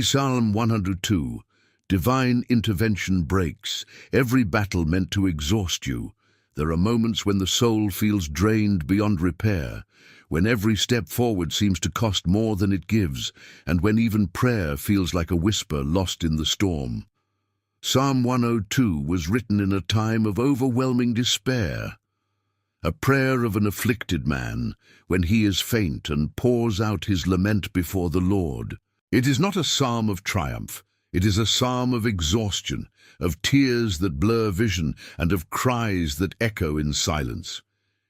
Psalm 102. Divine intervention breaks every battle meant to exhaust you. There are moments when the soul feels drained beyond repair, when every step forward seems to cost more than it gives, and when even prayer feels like a whisper lost in the storm. Psalm 102 was written in a time of overwhelming despair, a prayer of an afflicted man when he is faint and pours out his lament before the Lord. It is not a psalm of triumph. It is a psalm of exhaustion, of tears that blur vision, and of cries that echo in silence.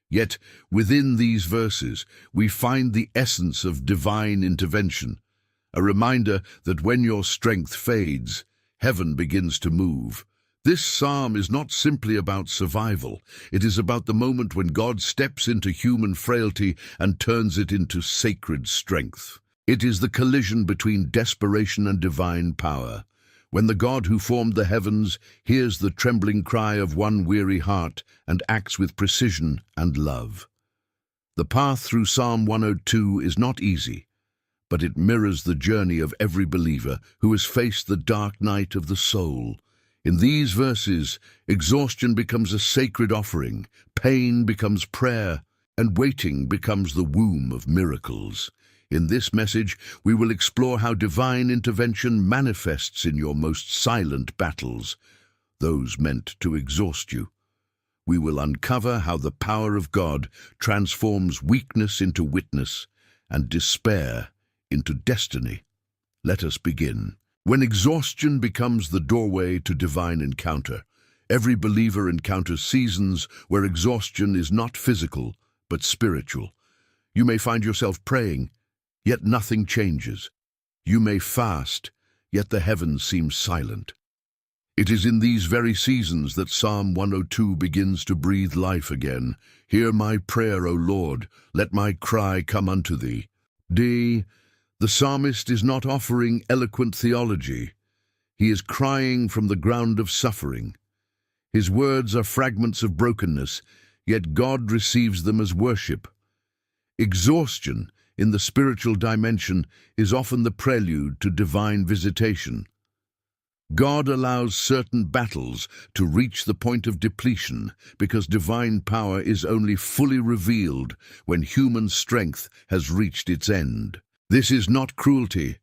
Yet, within these verses, we find the essence of divine intervention, a reminder that when your strength fades, heaven begins to move. This psalm is not simply about survival. It is about the moment when God steps into human frailty and turns it into sacred strength. It is the collision between desperation and divine power, when the God who formed the heavens hears the trembling cry of one weary heart and acts with precision and love. The path through Psalm 102 is not easy, but it mirrors the journey of every believer who has faced the dark night of the soul. In these verses, exhaustion becomes a sacred offering, pain becomes prayer, and waiting becomes the womb of miracles. In this message, we will explore how divine intervention manifests in your most silent battles, those meant to exhaust you. We will uncover how the power of God transforms weakness into witness and despair into destiny. Let us begin. When exhaustion becomes the doorway to divine encounter, every believer encounters seasons where exhaustion is not physical, but spiritual. You may find yourself praying, yet nothing changes. You may fast, yet the heavens seem silent. It is in these very seasons that Psalm 102 begins to breathe life again. Hear my prayer, O Lord, let my cry come unto thee. The psalmist is not offering eloquent theology. He is crying from the ground of suffering. His words are fragments of brokenness, yet God receives them as worship. Exhaustion in the spiritual dimension is often the prelude to divine visitation. God allows certain battles to reach the point of depletion because divine power is only fully revealed when human strength has reached its end. This is not cruelty.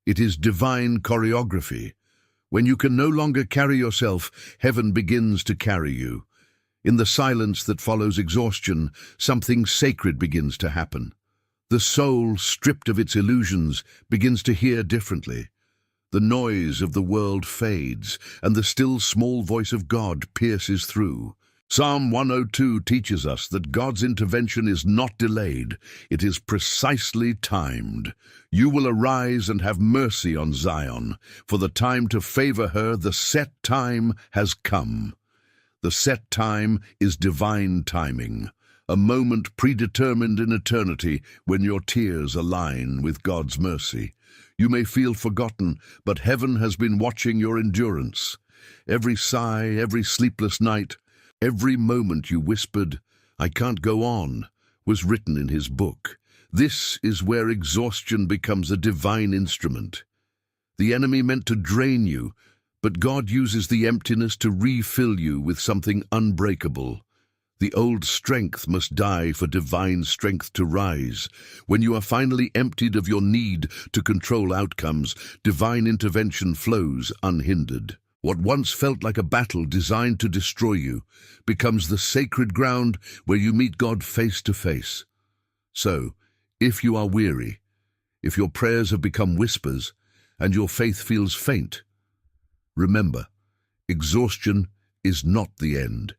It is divine choreography. When you can no longer carry yourself, heaven begins to carry you. In the silence that follows exhaustion, something sacred begins to happen. The soul, stripped of its illusions, begins to hear differently. The noise of the world fades, and the still small voice of God pierces through. Psalm 102 teaches us that God's intervention is not delayed, it is precisely timed. You will arise and have mercy on Zion. For the time to favor her, the set time has come. The set time is divine timing, a moment predetermined in eternity when your tears align with God's mercy. You may feel forgotten, but heaven has been watching your endurance. Every sigh, every sleepless night, every moment you whispered, "I can't go on," was written in his book. This is where exhaustion becomes a divine instrument. The enemy meant to drain you, but God uses the emptiness to refill you with something unbreakable. The old strength must die for divine strength to rise. When you are finally emptied of your need to control outcomes, divine intervention flows unhindered. What once felt like a battle designed to destroy you becomes the sacred ground where you meet God face to face. So, if you are weary, if your prayers have become whispers, and your faith feels faint, remember, exhaustion is not the end.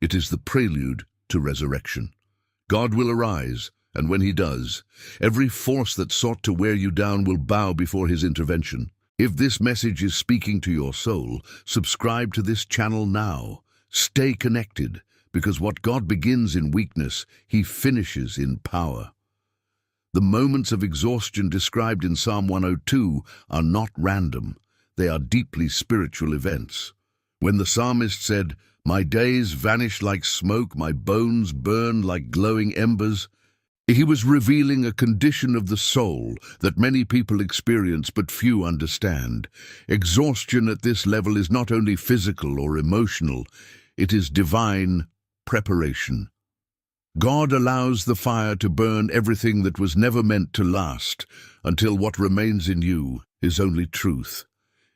It is the prelude to resurrection. God will arise, and when he does, every force that sought to wear you down will bow before his intervention. If this message is speaking to your soul, subscribe to this channel now. Stay connected, because what God begins in weakness, he finishes in power. The moments of exhaustion described in Psalm 102 are not random. They are deeply spiritual events. When the psalmist said, "My days vanish like smoke, my bones burn like glowing embers," He was revealing a condition of the soul that many people experience but few understand. Exhaustion at this level is not only physical or emotional, it is divine preparation. God allows the fire to burn everything that was never meant to last, until what remains in you is only truth.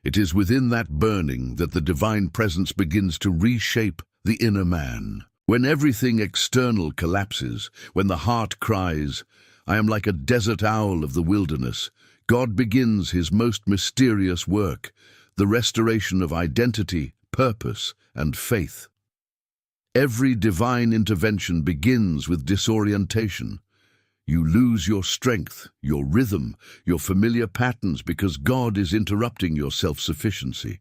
It is within that burning that the divine presence begins to reshape the inner man. When everything external collapses, when the heart cries, "I am like a desert owl of the wilderness," God begins his most mysterious work, the restoration of identity, purpose, and faith. Every divine intervention begins with disorientation. You lose your strength, your rhythm, your familiar patterns because God is interrupting your self-sufficiency.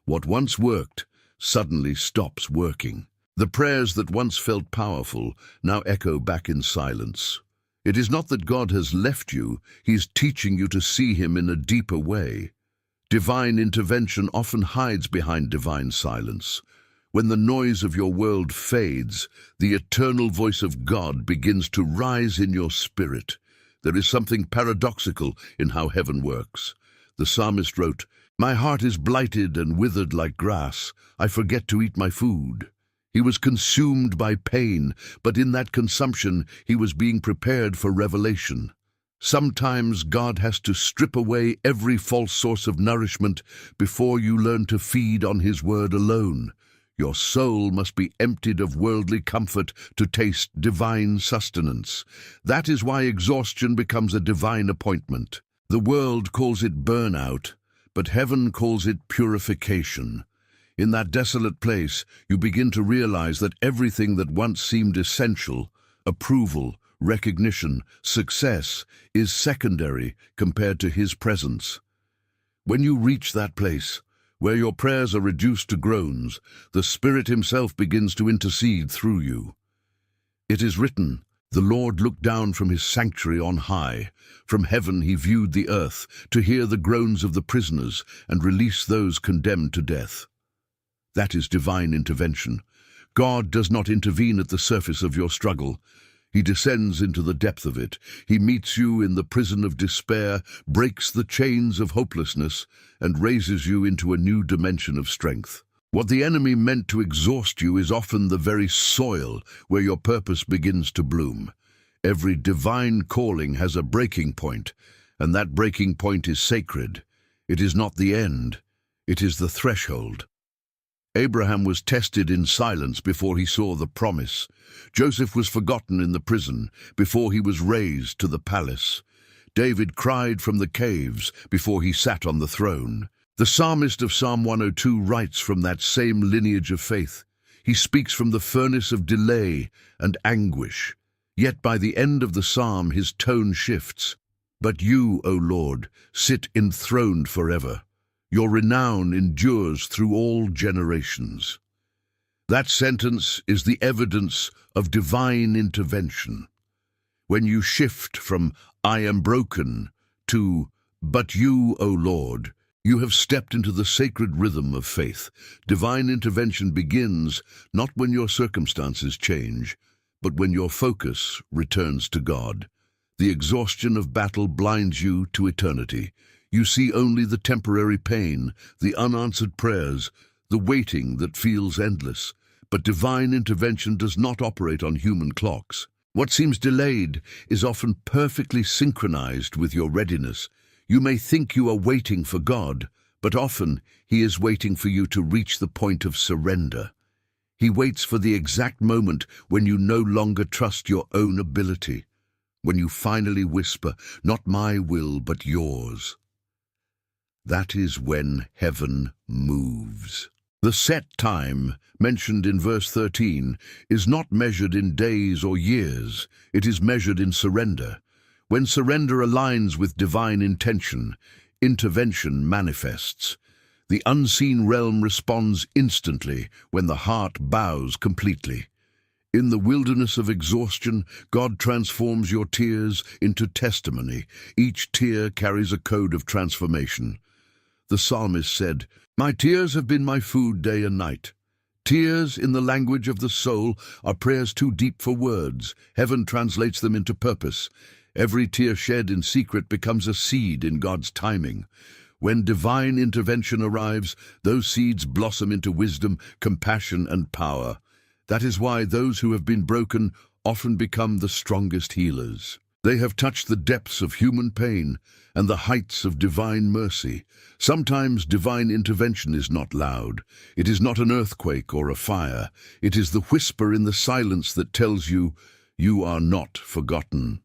What once worked suddenly stops working. The prayers that once felt powerful now echo back in silence. It is not that God has left you, He's teaching you to see Him in a deeper way. Divine intervention often hides behind divine silence. When the noise of your world fades, the eternal voice of God begins to rise in your spirit. There is something paradoxical in how heaven works. The psalmist wrote, "My heart is blighted and withered like grass. I forget to eat my food." He was consumed by pain, but in that consumption he was being prepared for revelation. Sometimes God has to strip away every false source of nourishment before you learn to feed on His word alone. Your soul must be emptied of worldly comfort to taste divine sustenance. That is why exhaustion becomes a divine appointment. The world calls it burnout, but heaven calls it purification. In that desolate place, you begin to realize that everything that once seemed essential, approval, recognition, success, is secondary compared to His presence. When you reach that place, where your prayers are reduced to groans, the Spirit Himself begins to intercede through you. It is written, "The Lord looked down from His sanctuary on high. From heaven He viewed the earth, to hear the groans of the prisoners and release those condemned to death." That is divine intervention. God does not intervene at the surface of your struggle. He descends into the depth of it. He meets you in the prison of despair, breaks the chains of hopelessness, and raises you into a new dimension of strength. What the enemy meant to exhaust you is often the very soil where your purpose begins to bloom. Every divine calling has a breaking point, and that breaking point is sacred. It is not the end, it is the threshold. Abraham was tested in silence before he saw the promise. Joseph was forgotten in the prison before he was raised to the palace. David cried from the caves before he sat on the throne. The psalmist of Psalm 102 writes from that same lineage of faith. He speaks from the furnace of delay and anguish. Yet by the end of the psalm his tone shifts. "But you, O Lord, sit enthroned forever. Your renown endures through all generations." That sentence is the evidence of divine intervention. When you shift from "I am broken" to "But you, O Lord," you have stepped into the sacred rhythm of faith. Divine intervention begins not when your circumstances change, but when your focus returns to God. The exhaustion of battle blinds you to eternity. You see only the temporary pain, the unanswered prayers, the waiting that feels endless. But divine intervention does not operate on human clocks. What seems delayed is often perfectly synchronized with your readiness. You may think you are waiting for God, but often He is waiting for you to reach the point of surrender. He waits for the exact moment when you no longer trust your own ability, when you finally whisper, "Not my will, but yours." That is when heaven moves. The set time, mentioned in verse 13, is not measured in days or years. It is measured in surrender. When surrender aligns with divine intention, intervention manifests. The unseen realm responds instantly when the heart bows completely. In the wilderness of exhaustion, God transforms your tears into testimony. Each tear carries a code of transformation. The psalmist said, "My tears have been my food day and night." Tears, in the language of the soul, are prayers too deep for words. Heaven translates them into purpose. Every tear shed in secret becomes a seed in God's timing. When divine intervention arrives, those seeds blossom into wisdom, compassion, and power. That is why those who have been broken often become the strongest healers. They have touched the depths of human pain and the heights of divine mercy. Sometimes divine intervention is not loud. It is not an earthquake or a fire. It is the whisper in the silence that tells you, you are not forgotten.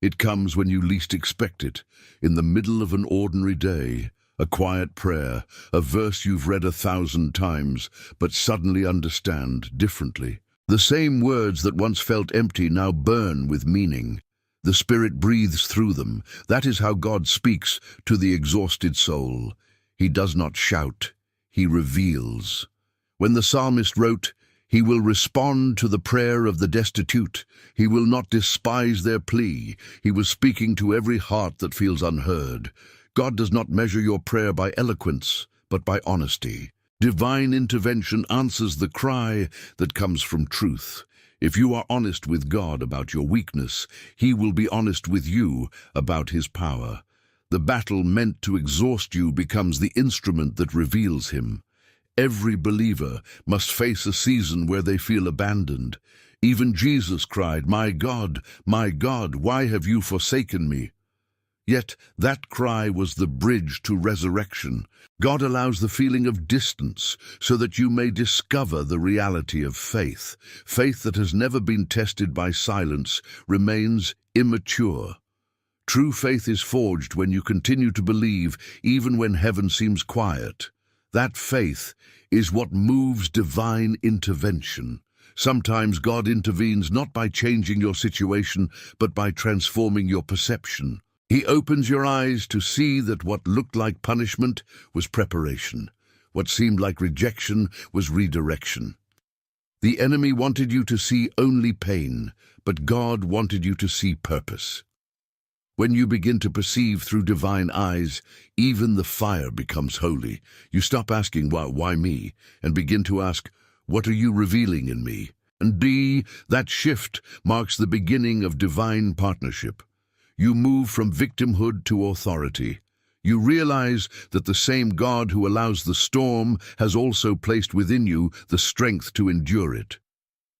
It comes when you least expect it, in the middle of an ordinary day, a quiet prayer, a verse you've read 1,000 times, but suddenly understand differently. The same words that once felt empty now burn with meaning. The Spirit breathes through them. That is how God speaks to the exhausted soul. He does not shout, he reveals. When the psalmist wrote, "He will respond to the prayer of the destitute. He will not despise their plea," he was speaking to every heart that feels unheard. God does not measure your prayer by eloquence, but by honesty. Divine intervention answers the cry that comes from truth. If you are honest with God about your weakness, He will be honest with you about His power. The battle meant to exhaust you becomes the instrument that reveals Him. Every believer must face a season where they feel abandoned. Even Jesus cried, my God, why have you forsaken me?" Yet that cry was the bridge to resurrection. God allows the feeling of distance so that you may discover the reality of faith. Faith that has never been tested by silence remains immature. True faith is forged when you continue to believe even when heaven seems quiet. That faith is what moves divine intervention. Sometimes God intervenes not by changing your situation, but by transforming your perception. He opens your eyes to see that what looked like punishment was preparation. What seemed like rejection was redirection. The enemy wanted you to see only pain, but God wanted you to see purpose. When you begin to perceive through divine eyes, even the fire becomes holy. You stop asking, why me? And begin to ask, what are you revealing in me? And that shift marks the beginning of divine partnership. You move from victimhood to authority. You realize that the same God who allows the storm has also placed within you the strength to endure it.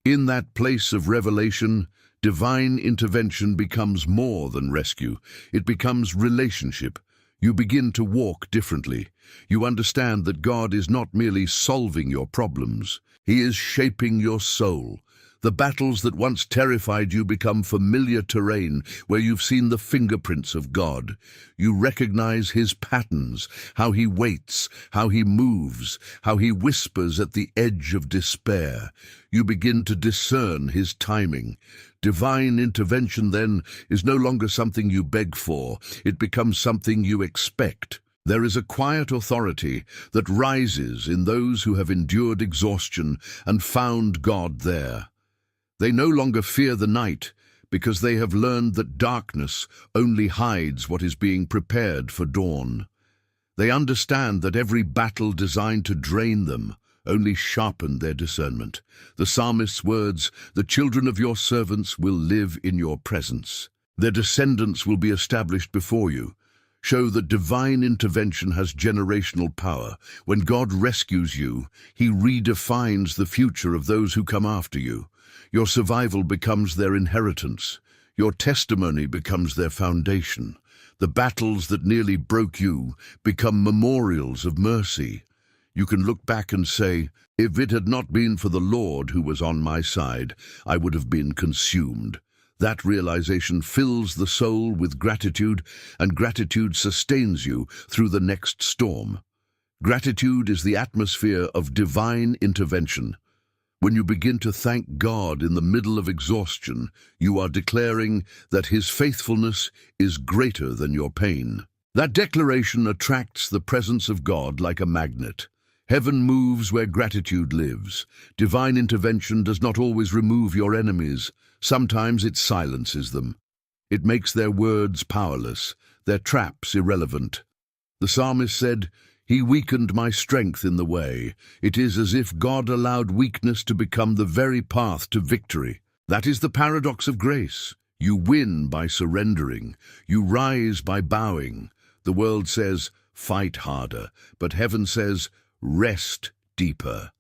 In that place of revelation, divine intervention becomes more than rescue. It becomes relationship. You begin to walk differently. You understand that God is not merely solving your problems. He is shaping your soul. The battles that once terrified you become familiar terrain where you've seen the fingerprints of God. You recognize His patterns, how He waits, how He moves, how He whispers at the edge of despair. You begin to discern His timing. Divine intervention, then, is no longer something you beg for. It becomes something you expect. There is a quiet authority that rises in those who have endured exhaustion and found God there. They no longer fear the night because they have learned that darkness only hides what is being prepared for dawn. They understand that every battle designed to drain them only sharpened their discernment. The psalmist's words, "The children of your servants will live in your presence. Their descendants will be established before you," show that divine intervention has generational power. When God rescues you, He redefines the future of those who come after you. Your survival becomes their inheritance. Your testimony becomes their foundation. The battles that nearly broke you become memorials of mercy. You can look back and say, if it had not been for the Lord who was on my side, I would have been consumed. That realization fills the soul with gratitude, and gratitude sustains you through the next storm. Gratitude is the atmosphere of divine intervention. When you begin to thank God in the middle of exhaustion, you are declaring that His faithfulness is greater than your pain. That declaration attracts the presence of God like a magnet. Heaven moves where gratitude lives. Divine intervention does not always remove your enemies. Sometimes it silences them. It makes their words powerless, their traps irrelevant. The psalmist said, He weakened my strength in the way. It is as if God allowed weakness to become the very path to victory. That is the paradox of grace. You win by surrendering. You rise by bowing. The world says, fight harder, but heaven says, rest deeper.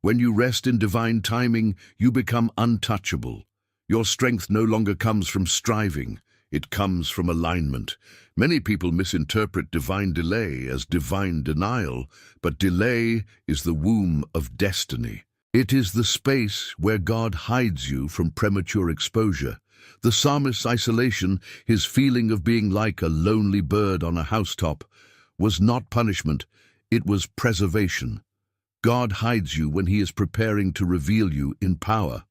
When you rest in divine timing, you become untouchable. Your strength no longer comes from striving. It comes from alignment. Many people misinterpret divine delay as divine denial, but delay is the womb of destiny. It is the space where God hides you from premature exposure. The psalmist's isolation, his feeling of being like a lonely bird on a housetop, was not punishment, it was preservation. God hides you when he is preparing to reveal you in power.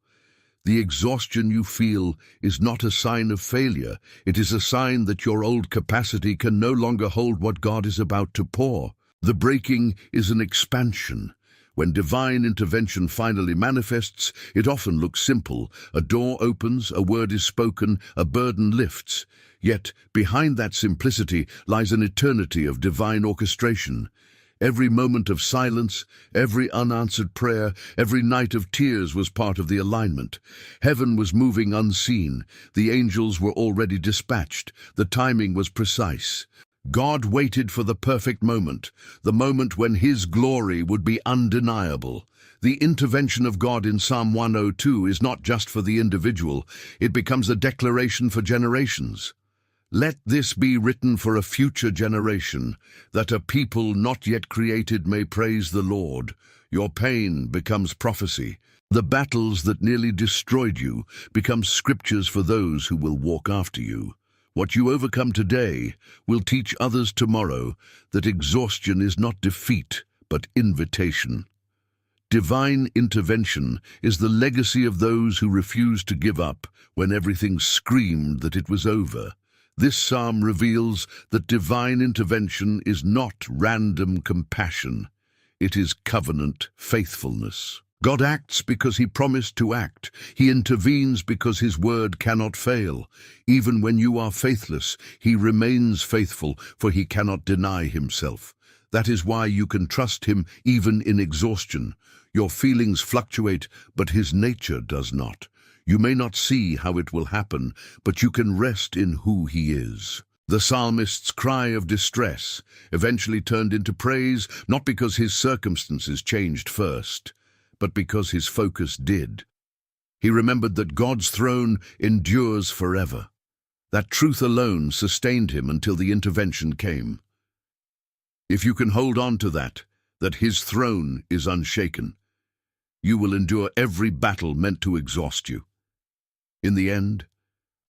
The exhaustion you feel is not a sign of failure. It is a sign that your old capacity can no longer hold what God is about to pour. The breaking is an expansion. When divine intervention finally manifests, it often looks simple. A door opens, a word is spoken, a burden lifts. Yet, behind that simplicity lies an eternity of divine orchestration. Every moment of silence, every unanswered prayer, every night of tears was part of the alignment. Heaven was moving unseen. The angels were already dispatched. The timing was precise. God waited for the perfect moment, the moment when his glory would be undeniable. The intervention of God in Psalm 102 is not just for the individual, it becomes a declaration for generations. Let this be written for a future generation, that a people not yet created may praise the Lord. Your pain becomes prophecy. The battles that nearly destroyed you become scriptures for those who will walk after you. What you overcome today will teach others tomorrow that exhaustion is not defeat, but invitation. Divine intervention is the legacy of those who refused to give up when everything screamed that it was over. This psalm reveals that divine intervention is not random compassion. It is covenant faithfulness. God acts because he promised to act. He intervenes because his word cannot fail. Even when you are faithless, he remains faithful, for he cannot deny himself. That is why you can trust him even in exhaustion. Your feelings fluctuate, but his nature does not. You may not see how it will happen, but you can rest in who he is. The psalmist's cry of distress eventually turned into praise, not because his circumstances changed first, but because his focus did. He remembered that God's throne endures forever. That truth alone sustained him until the intervention came. If you can hold on to that his throne is unshaken, you will endure every battle meant to exhaust you. In the end,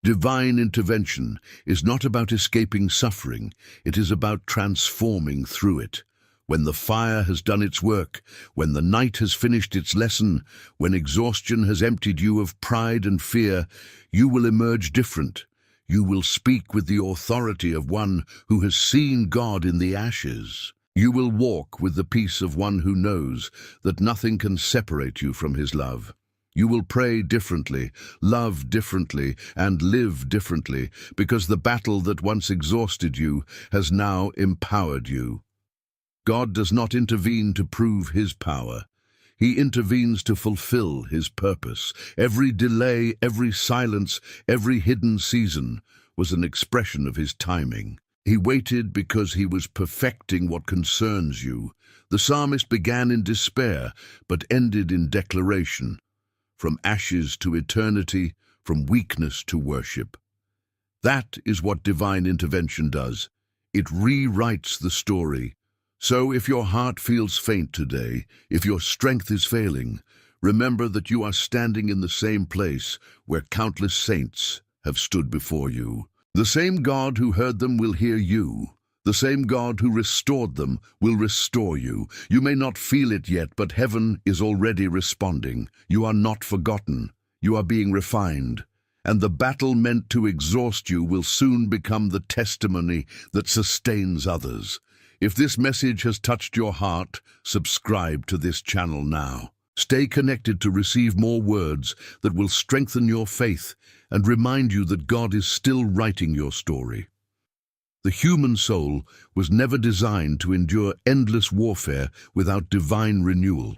divine intervention is not about escaping suffering, it is about transforming through it. When the fire has done its work, when the night has finished its lesson, when exhaustion has emptied you of pride and fear, you will emerge different. You will speak with the authority of one who has seen God in the ashes. You will walk with the peace of one who knows that nothing can separate you from his love. You will pray differently, love differently, and live differently, because the battle that once exhausted you has now empowered you. God does not intervene to prove his power. He intervenes to fulfill his purpose. Every delay, every silence, every hidden season was an expression of his timing. He waited because he was perfecting what concerns you. The psalmist began in despair, but ended in declaration. From ashes to eternity, from weakness to worship. That is what divine intervention does. It rewrites the story. So if your heart feels faint today, if your strength is failing, remember that you are standing in the same place where countless saints have stood before you. The same God who heard them will hear you. The same God who restored them will restore you. You may not feel it yet, but heaven is already responding. You are not forgotten. You are being refined. And the battle meant to exhaust you will soon become the testimony that sustains others. If this message has touched your heart, subscribe to this channel now. Stay connected to receive more words that will strengthen your faith and remind you that God is still writing your story. The human soul was never designed to endure endless warfare without divine renewal.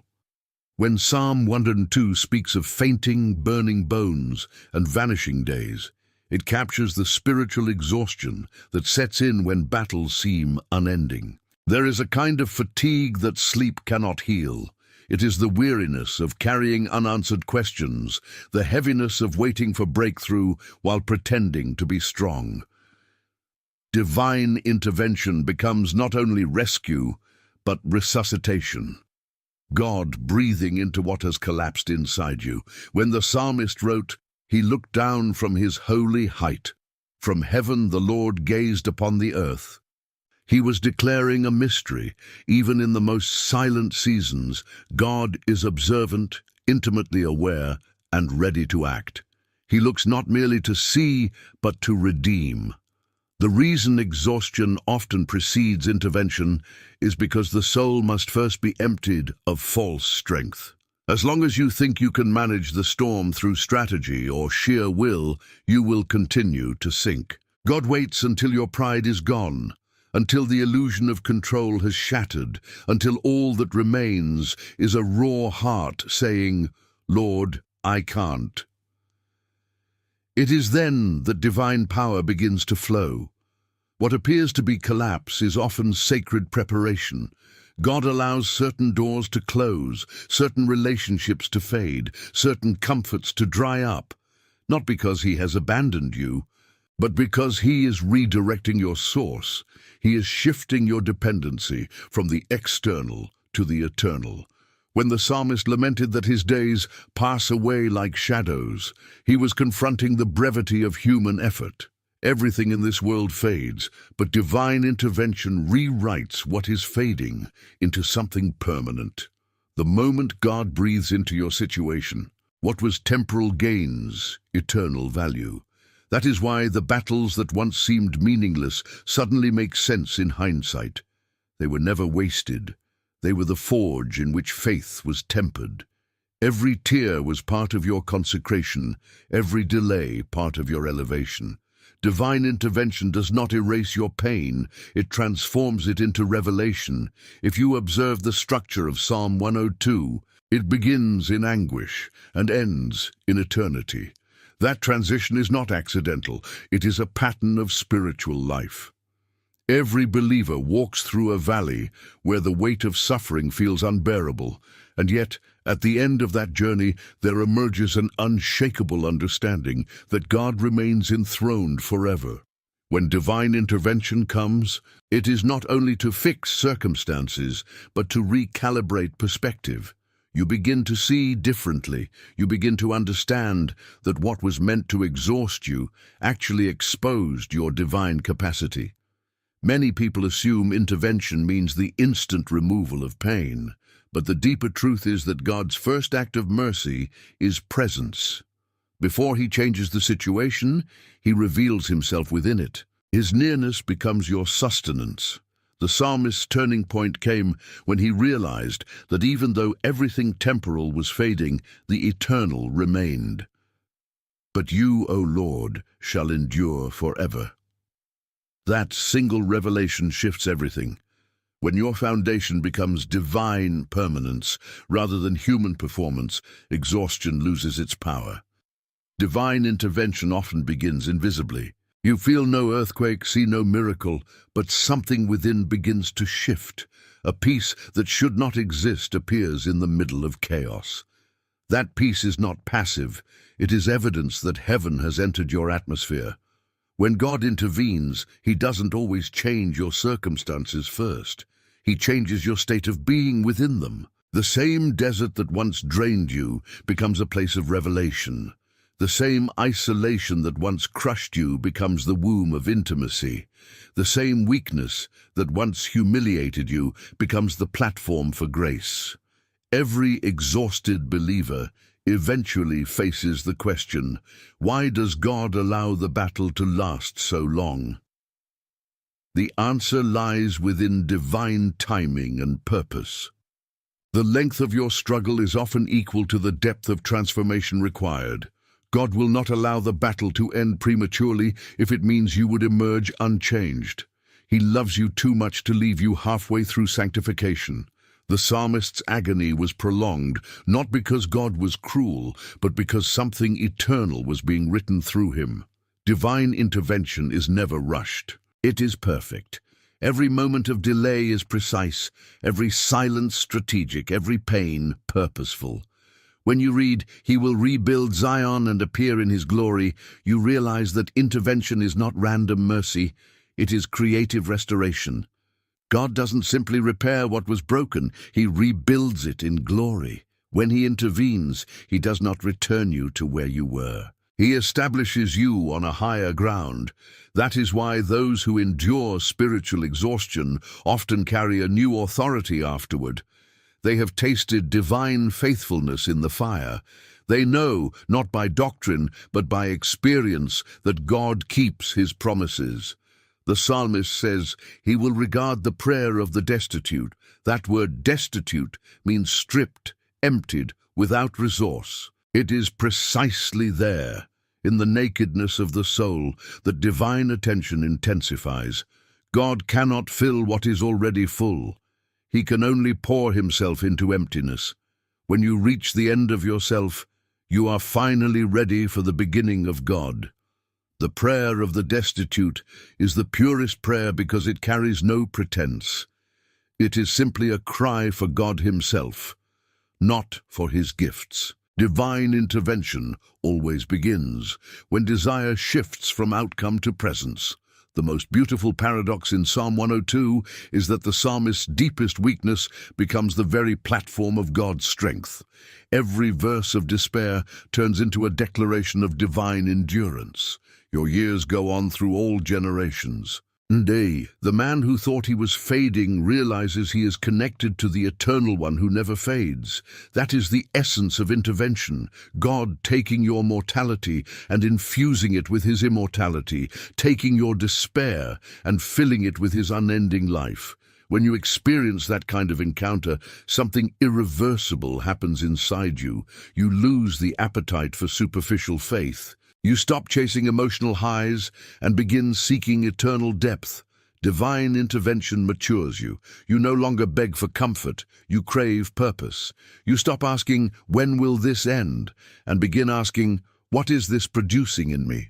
When Psalm 102 speaks of fainting, burning bones, and vanishing days, it captures the spiritual exhaustion that sets in when battles seem unending. There is a kind of fatigue that sleep cannot heal. It is the weariness of carrying unanswered questions, the heaviness of waiting for breakthrough while pretending to be strong. Divine intervention becomes not only rescue, but resuscitation. God breathing into what has collapsed inside you. When the psalmist wrote, "He looked down from his holy height. From heaven the Lord gazed upon the earth." He was declaring a mystery. Even in the most silent seasons, God is observant, intimately aware, and ready to act. He looks not merely to see, but to redeem. The reason exhaustion often precedes intervention is because the soul must first be emptied of false strength. As long as you think you can manage the storm through strategy or sheer will, you will continue to sink. God waits until your pride is gone, until the illusion of control has shattered, until all that remains is a raw heart saying, "Lord, I can't." It is then that divine power begins to flow. What appears to be collapse is often sacred preparation. God allows certain doors to close, certain relationships to fade, certain comforts to dry up, not because He has abandoned you, but because He is redirecting your source. He is shifting your dependency from the external to the eternal. When the psalmist lamented that his days pass away like shadows, he was confronting the brevity of human effort. Everything in this world fades, but divine intervention rewrites what is fading into something permanent. The moment God breathes into your situation, what was temporal gains eternal value. That is why the battles that once seemed meaningless suddenly make sense in hindsight. They were never wasted. They were the forge in which faith was tempered. Every tear was part of your consecration, every delay part of your elevation. Divine intervention does not erase your pain, it transforms it into revelation. If you observe the structure of Psalm 102, it begins in anguish and ends in eternity. That transition is not accidental, it is a pattern of spiritual life. Every believer walks through a valley where the weight of suffering feels unbearable, and yet, at the end of that journey, there emerges an unshakable understanding that God remains enthroned forever. When divine intervention comes, it is not only to fix circumstances, but to recalibrate perspective. You begin to see differently. You begin to understand that what was meant to exhaust you actually exposed your divine capacity. Many people assume intervention means the instant removal of pain, but the deeper truth is that God's first act of mercy is presence. Before He changes the situation, He reveals Himself within it. His nearness becomes your sustenance. The psalmist's turning point came when he realized that even though everything temporal was fading, the eternal remained. "But you, O Lord, shall endure forever." That single revelation shifts everything. When your foundation becomes divine permanence rather than human performance, exhaustion loses its power. Divine intervention often begins invisibly. You feel no earthquake, see no miracle, but something within begins to shift. A peace that should not exist appears in the middle of chaos. That peace is not passive, it is evidence that heaven has entered your atmosphere. When God intervenes, He doesn't always change your circumstances first. He changes your state of being within them. The same desert that once drained you becomes a place of revelation. The same isolation that once crushed you becomes the womb of intimacy. The same weakness that once humiliated you becomes the platform for grace. Every exhausted believer eventually faces the question, why does God allow the battle to last so long? The answer lies within divine timing and purpose. The length of your struggle is often equal to the depth of transformation required. God will not allow the battle to end prematurely if it means you would emerge unchanged. He loves you too much to leave you halfway through sanctification. The psalmist's agony was prolonged, not because God was cruel, but because something eternal was being written through him. Divine intervention is never rushed. It is perfect. Every moment of delay is precise, every silence strategic, every pain purposeful. When you read, "He will rebuild Zion and appear in his glory," you realize that intervention is not random mercy, it is creative restoration. God doesn't simply repair what was broken, he rebuilds it in glory. When he intervenes, he does not return you to where you were. He establishes you on a higher ground. That is why those who endure spiritual exhaustion often carry a new authority afterward. They have tasted divine faithfulness in the fire. They know, not by doctrine, but by experience, that God keeps his promises. The psalmist says, "He will regard the prayer of the destitute." That word destitute means stripped, emptied, without resource. It is precisely there, in the nakedness of the soul, that divine attention intensifies. God cannot fill what is already full. He can only pour himself into emptiness. When you reach the end of yourself, you are finally ready for the beginning of God. The prayer of the destitute is the purest prayer because it carries no pretense. It is simply a cry for God himself, not for his gifts. Divine intervention always begins when desire shifts from outcome to presence. The most beautiful paradox in Psalm 102 is that the psalmist's deepest weakness becomes the very platform of God's strength. Every verse of despair turns into a declaration of divine endurance. Your years go on through all generations. Day, the man who thought he was fading realizes he is connected to the eternal one who never fades. That is the essence of intervention, God taking your mortality and infusing it with his immortality, taking your despair and filling it with his unending life. When you experience that kind of encounter, something irreversible happens inside you. You lose the appetite for superficial faith. You stop chasing emotional highs and begin seeking eternal depth. Divine intervention matures you. You no longer beg for comfort, you crave purpose. You stop asking, "When will this end?" and begin asking, "What is this producing in me?"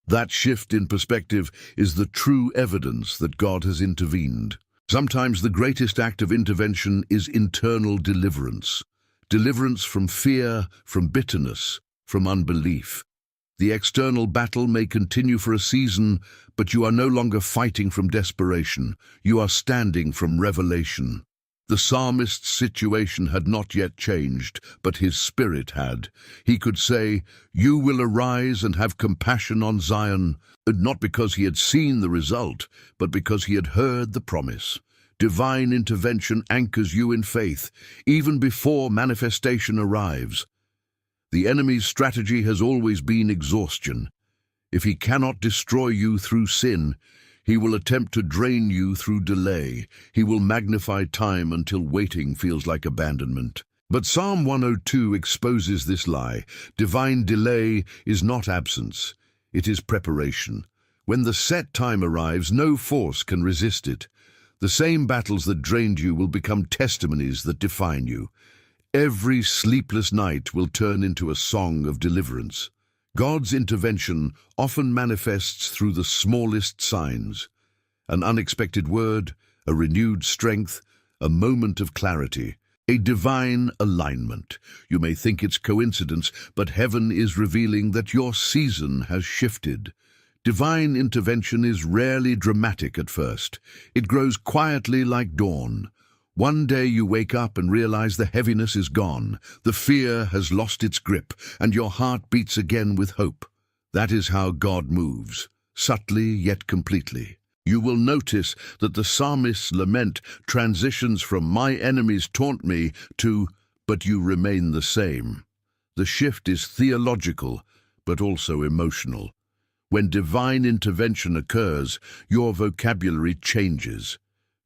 That shift in perspective is the true evidence that God has intervened. Sometimes the greatest act of intervention is internal deliverance. Deliverance from fear, from bitterness, from unbelief. The external battle may continue for a season, but you are no longer fighting from desperation. You are standing from revelation. The psalmist's situation had not yet changed, but his spirit had. He could say, "You will arise and have compassion on Zion," not because he had seen the result, but because he had heard the promise. Divine intervention anchors you in faith, even before manifestation arrives. The enemy's strategy has always been exhaustion. If he cannot destroy you through sin, he will attempt to drain you through delay. He will magnify time until waiting feels like abandonment. But Psalm 102 exposes this lie. Divine delay is not absence, it is preparation. When the set time arrives, no force can resist it. The same battles that drained you will become testimonies that define you. Every sleepless night will turn into a song of deliverance. God's intervention often manifests through the smallest signs. An unexpected word, a renewed strength, a moment of clarity, a divine alignment. You may think it's coincidence, but heaven is revealing that your season has shifted. Divine intervention is rarely dramatic at first. It grows quietly like dawn. One day you wake up and realize the heaviness is gone, the fear has lost its grip, and your heart beats again with hope. That is how God moves, subtly yet completely. You will notice that the psalmist's lament transitions from "my enemies taunt me" to "but you remain the same." The shift is theological, but also emotional. When divine intervention occurs, your vocabulary changes.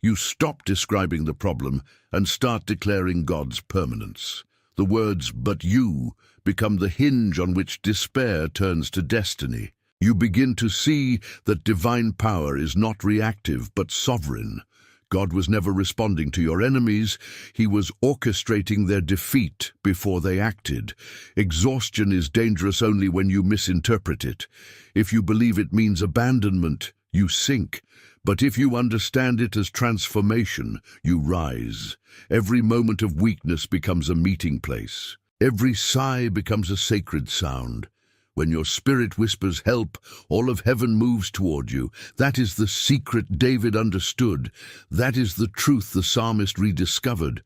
You stop describing the problem and start declaring God's permanence. The words "but you" become the hinge on which despair turns to destiny. You begin to see that divine power is not reactive but sovereign. God was never responding to your enemies, he was orchestrating their defeat before they acted. Exhaustion is dangerous only when you misinterpret it. If you believe it means abandonment, you sink. But if you understand it as transformation, you rise. Every moment of weakness becomes a meeting place. Every sigh becomes a sacred sound. When your spirit whispers help, all of heaven moves toward you. That is the secret David understood. That is the truth the psalmist rediscovered.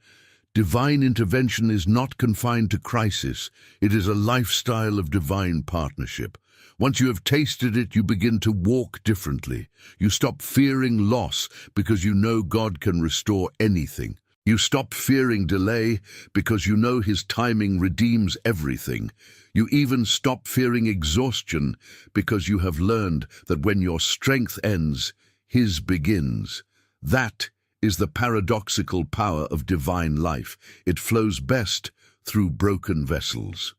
Divine intervention is not confined to crisis. It is a lifestyle of divine partnership. Once you have tasted it, you begin to walk differently. You stop fearing loss because you know God can restore anything. You stop fearing delay because you know his timing redeems everything. You even stop fearing exhaustion because you have learned that when your strength ends, his begins. That is the paradoxical power of divine life. It flows best through broken vessels.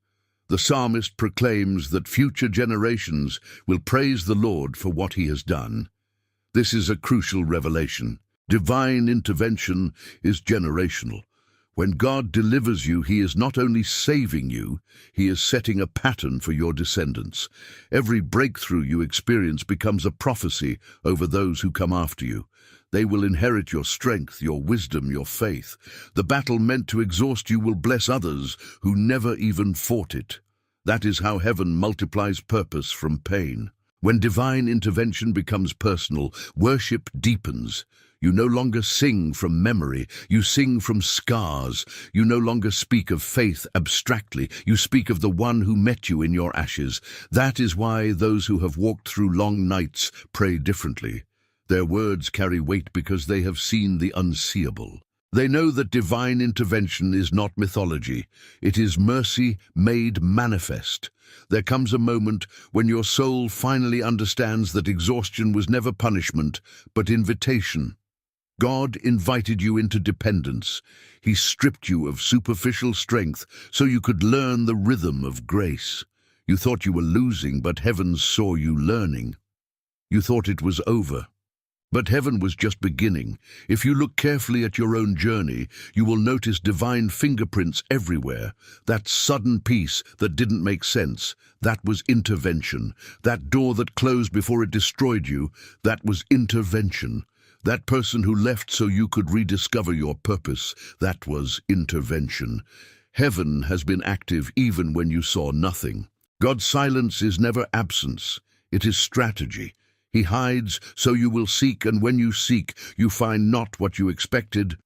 The psalmist proclaims that future generations will praise the Lord for what he has done. This is a crucial revelation. Divine intervention is generational. When God delivers you, he is not only saving you, he is setting a pattern for your descendants. Every breakthrough you experience becomes a prophecy over those who come after you. They will inherit your strength, your wisdom, your faith. The battle meant to exhaust you will bless others who never even fought it. That is how heaven multiplies purpose from pain. When divine intervention becomes personal, worship deepens. You no longer sing from memory, you sing from scars. You no longer speak of faith abstractly, you speak of the one who met you in your ashes. That is why those who have walked through long nights pray differently. Their words carry weight because they have seen the unseeable. They know that divine intervention is not mythology. It is mercy made manifest. There comes a moment when your soul finally understands that exhaustion was never punishment, but invitation. God invited you into dependence. He stripped you of superficial strength so you could learn the rhythm of grace. You thought you were losing, but heaven saw you learning. You thought it was over. But heaven was just beginning. If you look carefully at your own journey, you will notice divine fingerprints everywhere. That sudden peace that didn't make sense, that was intervention. That door that closed before it destroyed you, that was intervention. That person who left so you could rediscover your purpose, that was intervention. Heaven has been active even when you saw nothing. God's silence is never absence, it is strategy. He hides so you will seek, and when you seek, you find not what you expected,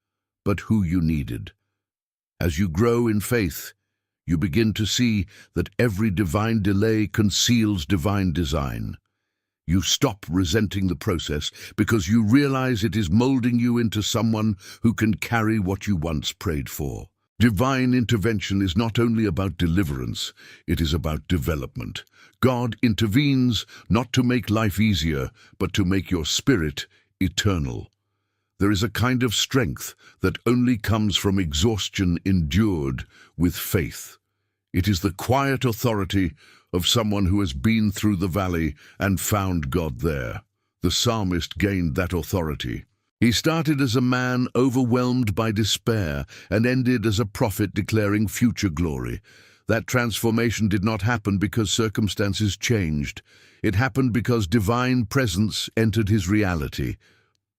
but who you needed. As you grow in faith, you begin to see that every divine delay conceals divine design. You stop resenting the process because you realize it is molding you into someone who can carry what you once prayed for. Divine intervention is not only about deliverance, it is about development. God intervenes not to make life easier, but to make your spirit eternal. There is a kind of strength that only comes from exhaustion endured with faith. It is the quiet authority of someone who has been through the valley and found God there. The psalmist gained that authority. He started as a man overwhelmed by despair and ended as a prophet declaring future glory. That transformation did not happen because circumstances changed. It happened because divine presence entered his reality.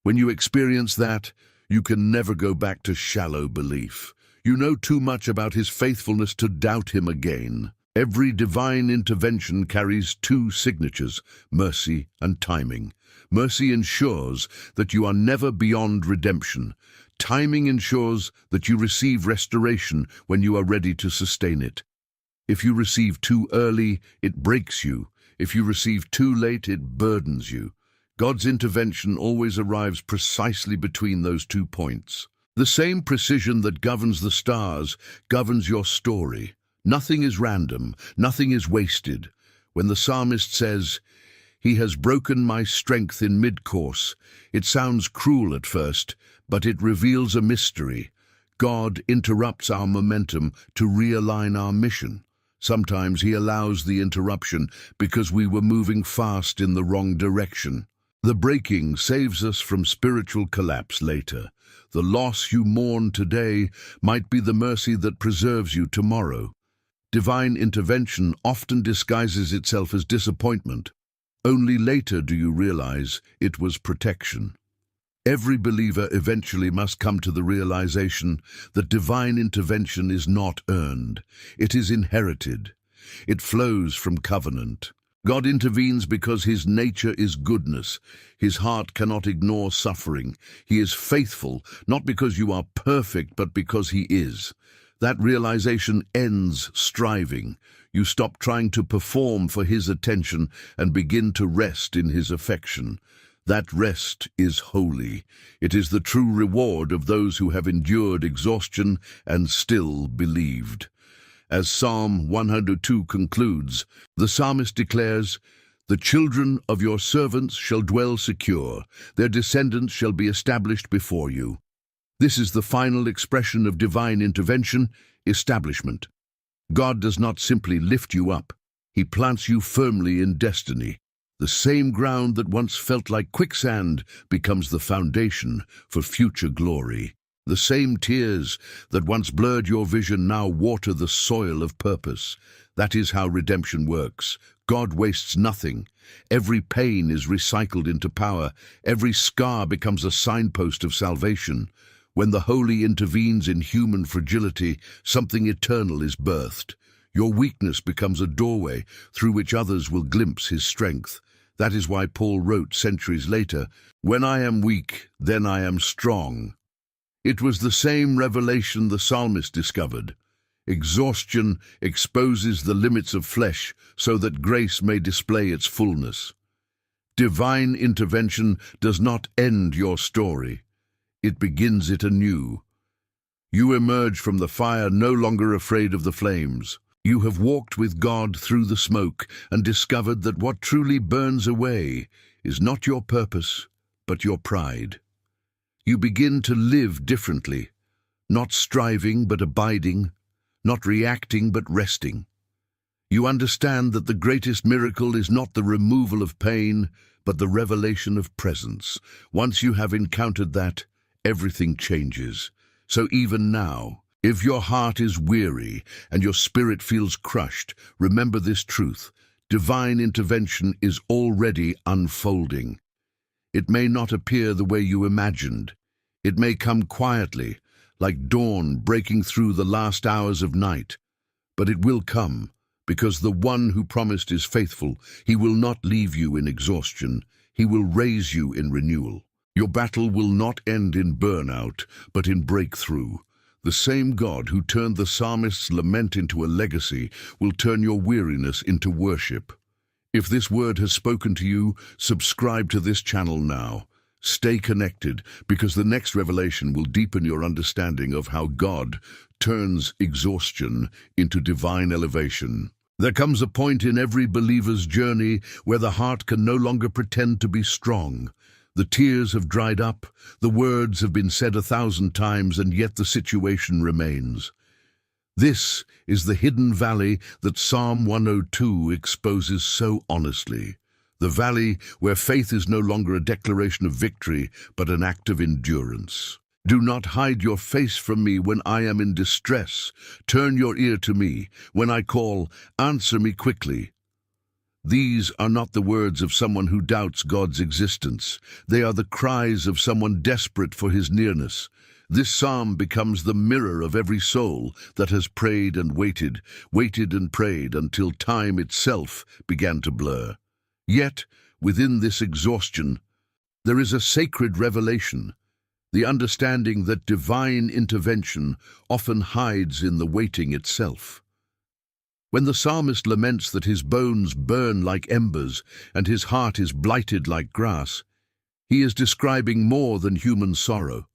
When you experience that, you can never go back to shallow belief. You know too much about his faithfulness to doubt him again. Every divine intervention carries two signatures, mercy and timing. Mercy ensures that you are never beyond redemption. Timing ensures that you receive restoration when you are ready to sustain it. If you receive too early, it breaks you. If you receive too late, it burdens you. God's intervention always arrives precisely between those 2 points. The same precision that governs the stars governs your story. Nothing is random, nothing is wasted. When the psalmist says, "He has broken my strength in mid-course," it sounds cruel at first, but it reveals a mystery. God interrupts our momentum to realign our mission. Sometimes he allows the interruption because we were moving fast in the wrong direction. The breaking saves us from spiritual collapse later. The loss you mourn today might be the mercy that preserves you tomorrow. Divine intervention often disguises itself as disappointment. Only later do you realize it was protection. Every believer eventually must come to the realization that divine intervention is not earned. It is inherited. It flows from covenant. God intervenes because his nature is goodness. His heart cannot ignore suffering. He is faithful, not because you are perfect, but because he is. That realization ends striving. You stop trying to perform for his attention and begin to rest in his affection. That rest is holy. It is the true reward of those who have endured exhaustion and still believed. As Psalm 102 concludes, the psalmist declares, "The children of your servants shall dwell secure. Their descendants shall be established before you." This is the final expression of divine intervention, establishment. God does not simply lift you up. He plants you firmly in destiny. The same ground that once felt like quicksand becomes the foundation for future glory. The same tears that once blurred your vision now water the soil of purpose. That is how redemption works. God wastes nothing. Every pain is recycled into power. Every scar becomes a signpost of salvation. When the Holy intervenes in human fragility, something eternal is birthed. Your weakness becomes a doorway through which others will glimpse his strength. That is why Paul wrote centuries later, "When I am weak, then I am strong." It was the same revelation the psalmist discovered. Exhaustion exposes the limits of flesh so that grace may display its fullness. Divine intervention does not end your story. It begins it anew. You emerge from the fire no longer afraid of the flames. You have walked with God through the smoke and discovered that what truly burns away is not your purpose, but your pride. You begin to live differently, not striving but abiding, not reacting but resting. You understand that the greatest miracle is not the removal of pain, but the revelation of presence. Once you have encountered that, everything changes. So even now, if your heart is weary and your spirit feels crushed, remember this truth. Divine intervention is already unfolding. It may not appear the way you imagined. It may come quietly, like dawn breaking through the last hours of night. But it will come, because the one who promised is faithful. He will not leave you in exhaustion. He will raise you in renewal. Your battle will not end in burnout, but in breakthrough. The same God who turned the psalmist's lament into a legacy will turn your weariness into worship. If this word has spoken to you, subscribe to this channel now. Stay connected, because the next revelation will deepen your understanding of how God turns exhaustion into divine elevation. There comes a point in every believer's journey where the heart can no longer pretend to be strong. The tears have dried up, the words have been said 1,000 times, and yet the situation remains. This is the hidden valley that Psalm 102 exposes so honestly. The valley where faith is no longer a declaration of victory, but an act of endurance. Do not hide your face from me when I am in distress. Turn your ear to me. When I call, answer me quickly. These are not the words of someone who doubts God's existence. They are the cries of someone desperate for his nearness. This psalm becomes the mirror of every soul that has prayed and waited and prayed until time itself began to blur. Yet, within this exhaustion, there is a sacred revelation, the understanding that divine intervention often hides in the waiting itself. When the psalmist laments that his bones burn like embers and his heart is blighted like grass, he is describing more than human sorrow.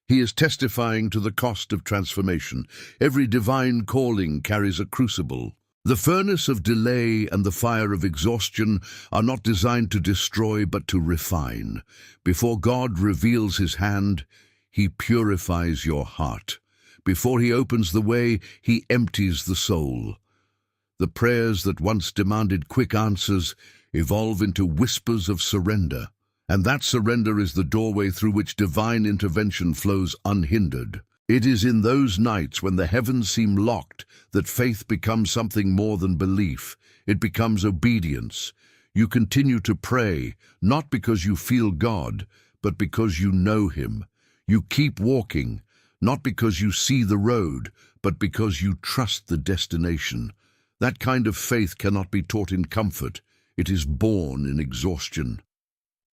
He is testifying to the cost of transformation. Every divine calling carries a crucible. The furnace of delay and the fire of exhaustion are not designed to destroy but to refine. Before God reveals his hand, he purifies your heart. Before he opens the way, he empties the soul. The prayers that once demanded quick answers evolve into whispers of surrender, and that surrender is the doorway through which divine intervention flows unhindered. It is in those nights when the heavens seem locked that faith becomes something more than belief. It becomes obedience. You continue to pray, not because you feel God, but because you know Him. You keep walking, not because you see the road, but because you trust the destination. That kind of faith cannot be taught in comfort. It is born in exhaustion.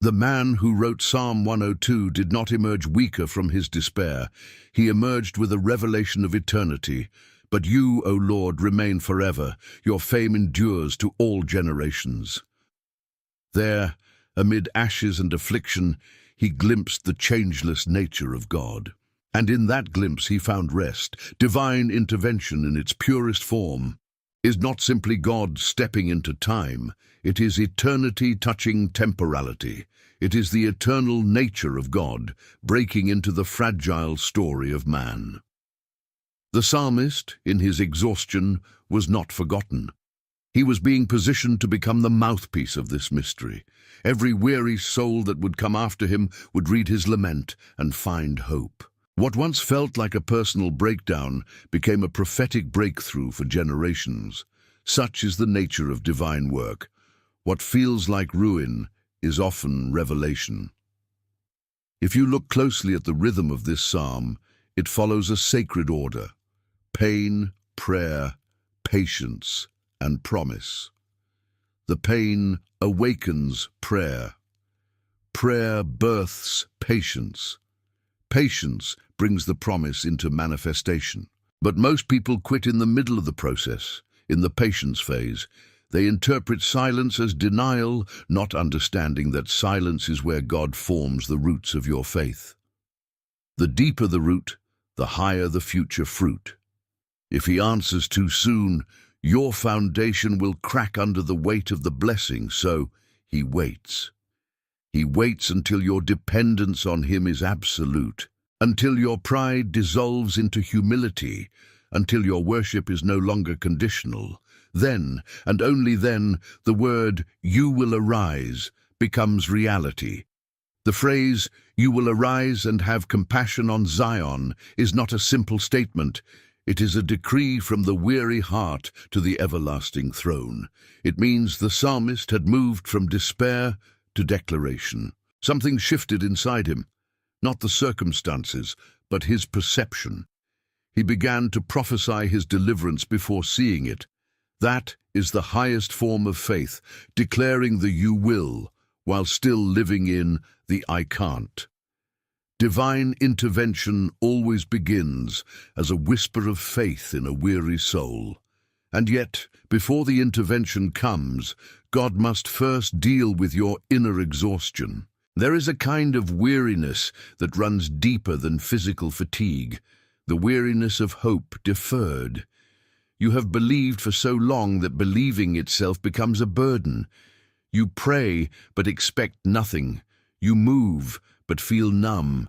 The man who wrote Psalm 102 did not emerge weaker from his despair. He emerged with a revelation of eternity. But you, O Lord, remain forever. Your fame endures to all generations. There, amid ashes and affliction, he glimpsed the changeless nature of God. And in that glimpse he found rest. Divine intervention in its purest form is not simply God stepping into time. It is eternity touching temporality. It is the eternal nature of God breaking into the fragile story of man. The psalmist, in his exhaustion, was not forgotten. He was being positioned to become the mouthpiece of this mystery. Every weary soul that would come after him would read his lament and find hope. What once felt like a personal breakdown became a prophetic breakthrough for generations. Such is the nature of divine work. What feels like ruin is often revelation. If you look closely at the rhythm of this psalm, it follows a sacred order: pain, prayer, patience, and promise. The pain awakens prayer. Prayer births patience. Patience brings the promise into manifestation. But most people quit in the middle of the process, in the patience phase. They interpret silence as denial, not understanding that silence is where God forms the roots of your faith. The deeper the root, the higher the future fruit. If He answers too soon, your foundation will crack under the weight of the blessing, so He waits. He waits until your dependence on Him is absolute, until your pride dissolves into humility, until your worship is no longer conditional. Then, and only then, the word, "you will arise," becomes reality. The phrase, "you will arise and have compassion on Zion," is not a simple statement. It is a decree from the weary heart to the everlasting throne. It means the psalmist had moved from despair to declaration. Something shifted inside him, not the circumstances, but his perception. He began to prophesy his deliverance before seeing it. That is the highest form of faith, declaring the "you will," while still living in the "I can't." Divine intervention always begins as a whisper of faith in a weary soul. And yet, before the intervention comes, God must first deal with your inner exhaustion. There is a kind of weariness that runs deeper than physical fatigue, the weariness of hope deferred. You have believed for so long that believing itself becomes a burden. You pray but expect nothing. You move but feel numb.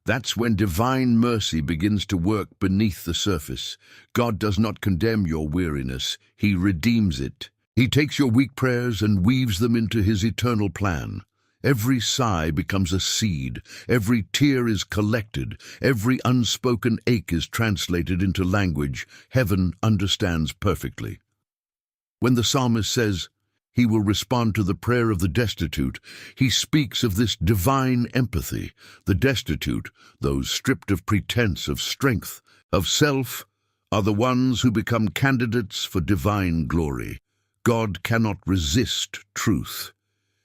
That's when divine mercy begins to work beneath the surface. God does not condemn your weariness. He redeems it. He takes your weak prayers and weaves them into His eternal plan. Every sigh becomes a seed. Every tear is collected. Every unspoken ache is translated into language heaven understands perfectly. When the psalmist says, He will respond to the prayer of the destitute, he speaks of this divine empathy. The destitute, those stripped of pretense of strength, of self, are the ones who become candidates for divine glory. God cannot resist truth.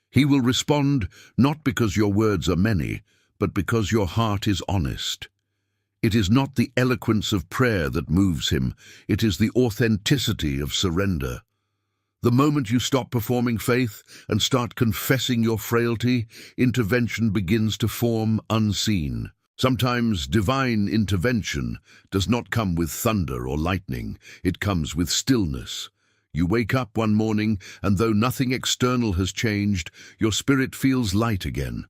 He will respond not because your words are many, but because your heart is honest. It is not the eloquence of prayer that moves Him, it is the authenticity of surrender. The moment you stop performing faith and start confessing your frailty, intervention begins to form unseen. Sometimes divine intervention does not come with thunder or lightning, it comes with stillness. You wake up one morning, and though nothing external has changed, your spirit feels light again.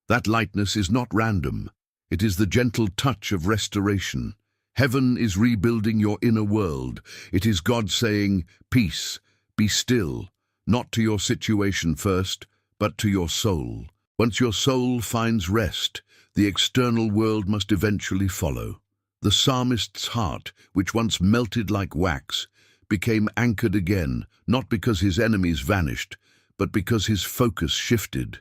That lightness is not random. It is the gentle touch of restoration. Heaven is rebuilding your inner world. It is God saying, "Peace, be still," not to your situation first, but to your soul. Once your soul finds rest, the external world must eventually follow. The psalmist's heart, which once melted like wax, became anchored again, not because his enemies vanished, but because his focus shifted.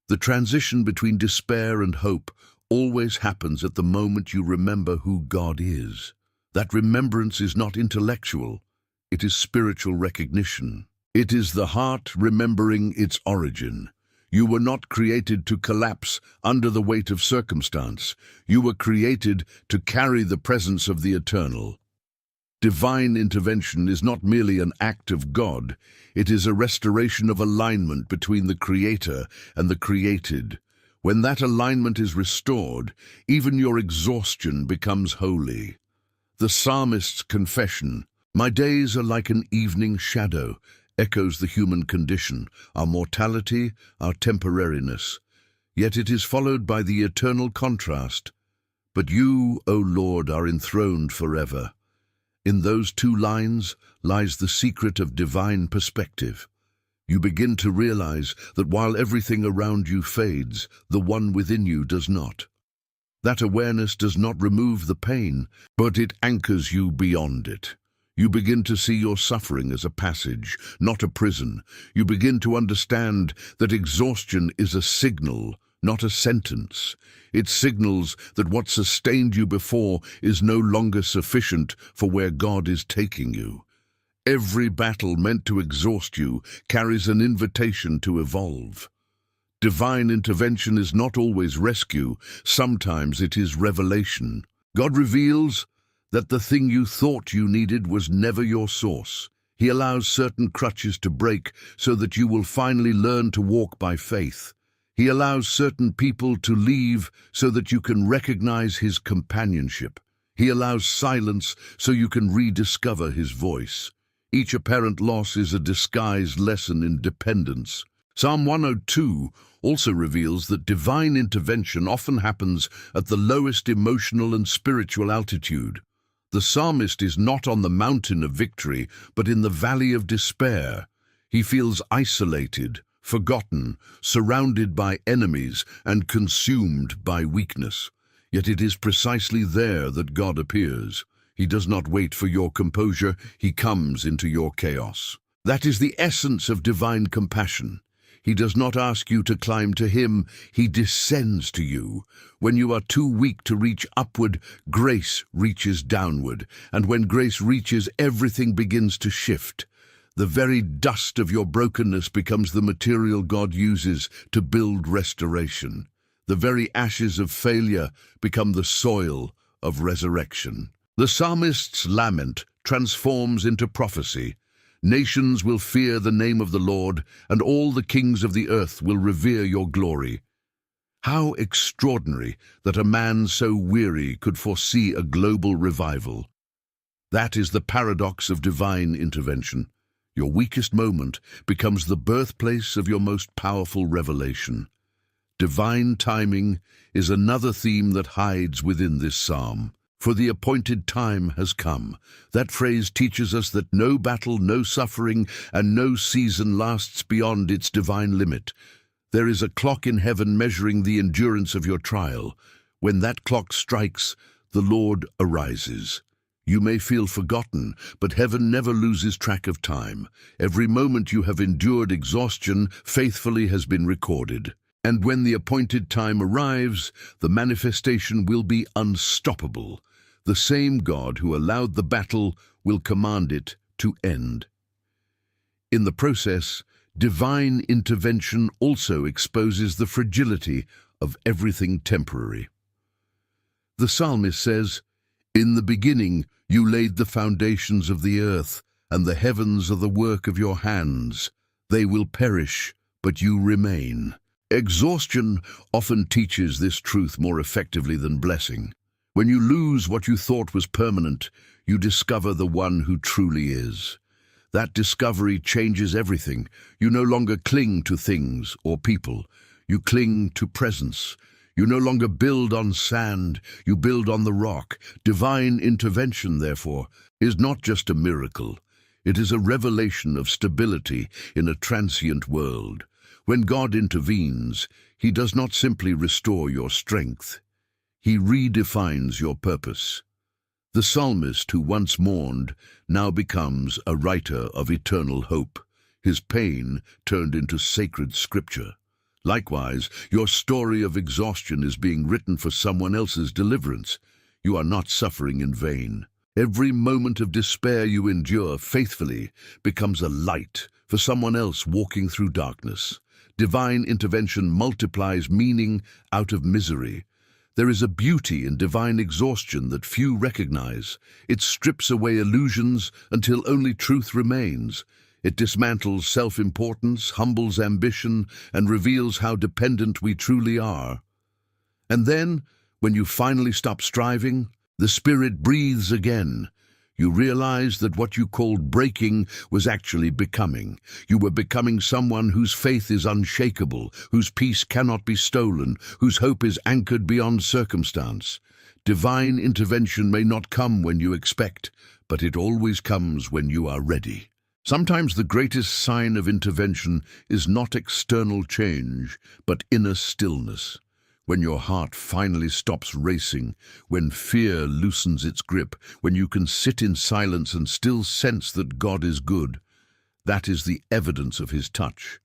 The transition between despair and hope always happens at the moment you remember who God is. That remembrance is not intellectual, it is spiritual recognition. It is the heart remembering its origin. You were not created to collapse under the weight of circumstance. You were created to carry the presence of the eternal. Divine intervention is not merely an act of God, it is a restoration of alignment between the Creator and the created. When that alignment is restored, even your exhaustion becomes holy. The psalmist's confession, "My days are like an evening shadow," echoes the human condition, our mortality, our temporariness. Yet it is followed by the eternal contrast, "But you, O Lord, are enthroned forever." In those two lines lies the secret of divine perspective. You begin to realize that while everything around you fades, the one within you does not. That awareness does not remove the pain, but it anchors you beyond it. You begin to see your suffering as a passage, not a prison. You begin to understand that exhaustion is a signal, not a sentence. It signals that what sustained you before is no longer sufficient for where God is taking you. Every battle meant to exhaust you carries an invitation to evolve. Divine intervention is not always rescue, sometimes it is revelation. God reveals that the thing you thought you needed was never your source. He allows certain crutches to break so that you will finally learn to walk by faith. He allows certain people to leave so that you can recognize His companionship. He allows silence so you can rediscover His voice. Each apparent loss is a disguised lesson in dependence. Psalm 102 also reveals that divine intervention often happens at the lowest emotional and spiritual altitude. The psalmist is not on the mountain of victory, but in the valley of despair. He feels isolated, forgotten, surrounded by enemies, and consumed by weakness. Yet it is precisely there that God appears. He does not wait for your composure, He comes into your chaos. That is the essence of divine compassion. He does not ask you to climb to Him, He descends to you. When you are too weak to reach upward, grace reaches downward, and when grace reaches, everything begins to shift. The very dust of your brokenness becomes the material God uses to build restoration. The very ashes of failure become the soil of resurrection. The psalmist's lament transforms into prophecy. Nations will fear the name of the Lord, and all the kings of the earth will revere your glory. How extraordinary that a man so weary could foresee a global revival. That is the paradox of divine intervention. Your weakest moment becomes the birthplace of your most powerful revelation. Divine timing is another theme that hides within this psalm. For the appointed time has come. That phrase teaches us that no battle, no suffering, and no season lasts beyond its divine limit. There is a clock in heaven measuring the endurance of your trial. When that clock strikes, the Lord arises. You may feel forgotten, but heaven never loses track of time. Every moment you have endured exhaustion faithfully has been recorded. And when the appointed time arrives, the manifestation will be unstoppable. The same God who allowed the battle will command it to end. In the process, divine intervention also exposes the fragility of everything temporary. The psalmist says, "In the beginning you laid the foundations of the earth, and the heavens are the work of your hands. They will perish, but you remain." Exhaustion often teaches this truth more effectively than blessing. When you lose what you thought was permanent, you discover the one who truly is. That discovery changes everything. You no longer cling to things or people. You cling to presence. You no longer build on sand, you build on the rock. Divine intervention, therefore, is not just a miracle. It is a revelation of stability in a transient world. When God intervenes, He does not simply restore your strength. He redefines your purpose. The psalmist who once mourned now becomes a writer of eternal hope. His pain turned into sacred scripture. Likewise, your story of exhaustion is being written for someone else's deliverance. You are not suffering in vain. Every moment of despair you endure faithfully becomes a light for someone else walking through darkness. Divine intervention multiplies meaning out of misery. There is a beauty in divine exhaustion that few recognize. It strips away illusions until only truth remains. It dismantles self-importance, humbles ambition, and reveals how dependent we truly are. And then, when you finally stop striving, the Spirit breathes again. You realize that what you called breaking was actually becoming. You were becoming someone whose faith is unshakable, whose peace cannot be stolen, whose hope is anchored beyond circumstance. Divine intervention may not come when you expect, but it always comes when you are ready. Sometimes the greatest sign of intervention is not external change, but inner stillness. When your heart finally stops racing, when fear loosens its grip, when you can sit in silence and still sense that God is good, that is the evidence of His touch.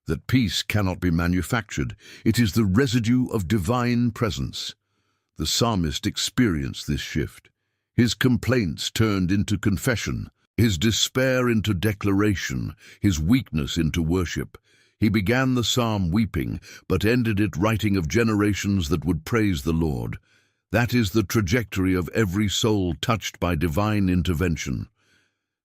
That peace cannot be manufactured. It is the residue of divine presence. The psalmist experienced this shift. His complaints turned into confession, his despair into declaration, his weakness into worship. He began the psalm weeping, but ended it writing of generations that would praise the Lord. That is the trajectory of every soul touched by divine intervention.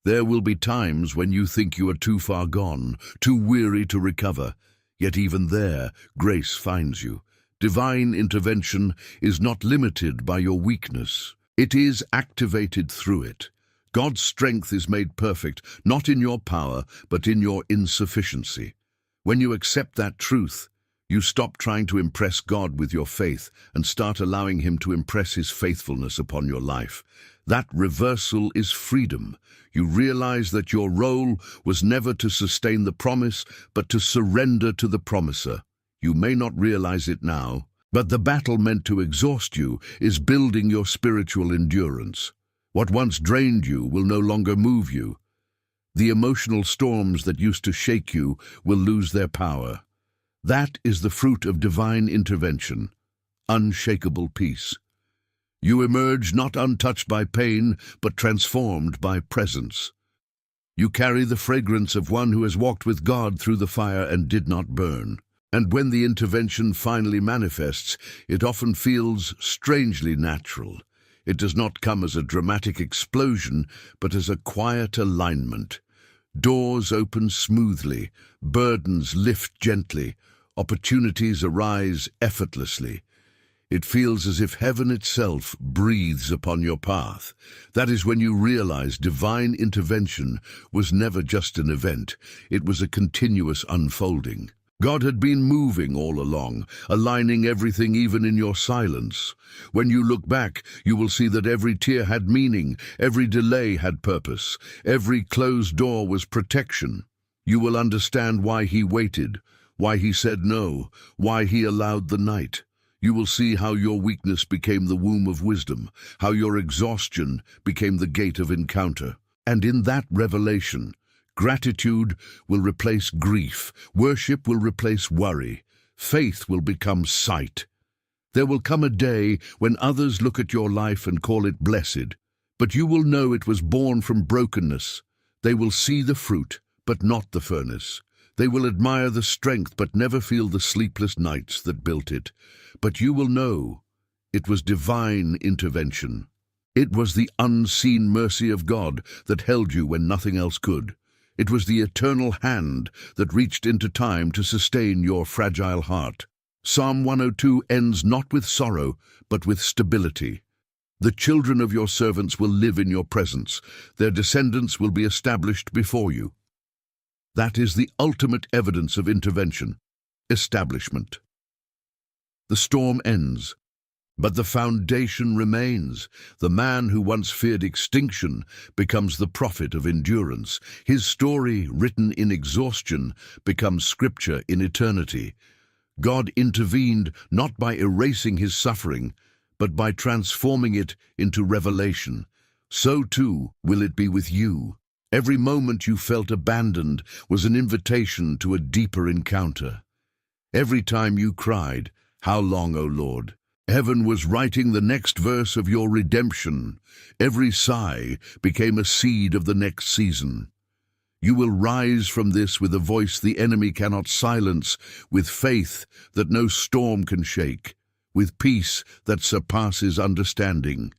There will be times when you think you are too far gone, too weary to recover. Yet even there, grace finds you. Divine intervention is not limited by your weakness. It is activated through it. God's strength is made perfect, not in your power, but in your insufficiency. When you accept that truth, you stop trying to impress God with your faith and start allowing Him to impress His faithfulness upon your life. That reversal is freedom. You realize that your role was never to sustain the promise, but to surrender to the promiser. You may not realize it now, but the battle meant to exhaust you is building your spiritual endurance. What once drained you will no longer move you. The emotional storms that used to shake you will lose their power. That is the fruit of divine intervention, unshakable peace. You emerge not untouched by pain, but transformed by presence. You carry the fragrance of one who has walked with God through the fire and did not burn. And when the intervention finally manifests, it often feels strangely natural. It does not come as a dramatic explosion, but as a quiet alignment. Doors open smoothly, burdens lift gently, opportunities arise effortlessly. It feels as if heaven itself breathes upon your path. That is when you realize divine intervention was never just an event, it was a continuous unfolding. God had been moving all along, aligning everything even in your silence. When you look back, you will see that every tear had meaning, every delay had purpose, every closed door was protection. You will understand why He waited, why He said no, why He allowed the night. You will see how your weakness became the womb of wisdom, how your exhaustion became the gate of encounter. And in that revelation, gratitude will replace grief, worship will replace worry, faith will become sight. There will come a day when others look at your life and call it blessed, but you will know it was born from brokenness. They will see the fruit, but not the furnace. They will admire the strength, but never feel the sleepless nights that built it. But you will know it was divine intervention. It was the unseen mercy of God that held you when nothing else could. It was the eternal hand that reached into time to sustain your fragile heart. Psalm 102 ends not with sorrow, but with stability. The children of your servants will live in your presence. Their descendants will be established before you. That is the ultimate evidence of intervention, establishment. The storm ends, but the foundation remains. The man who once feared extinction becomes the prophet of endurance. His story, written in exhaustion, becomes scripture in eternity. God intervened not by erasing his suffering, but by transforming it into revelation. So too will it be with you. Every moment you felt abandoned was an invitation to a deeper encounter. Every time you cried, "How long, O Lord?" heaven was writing the next verse of your redemption. Every sigh became a seed of the next season. You will rise from this with a voice the enemy cannot silence, with faith that no storm can shake, with peace that surpasses understanding.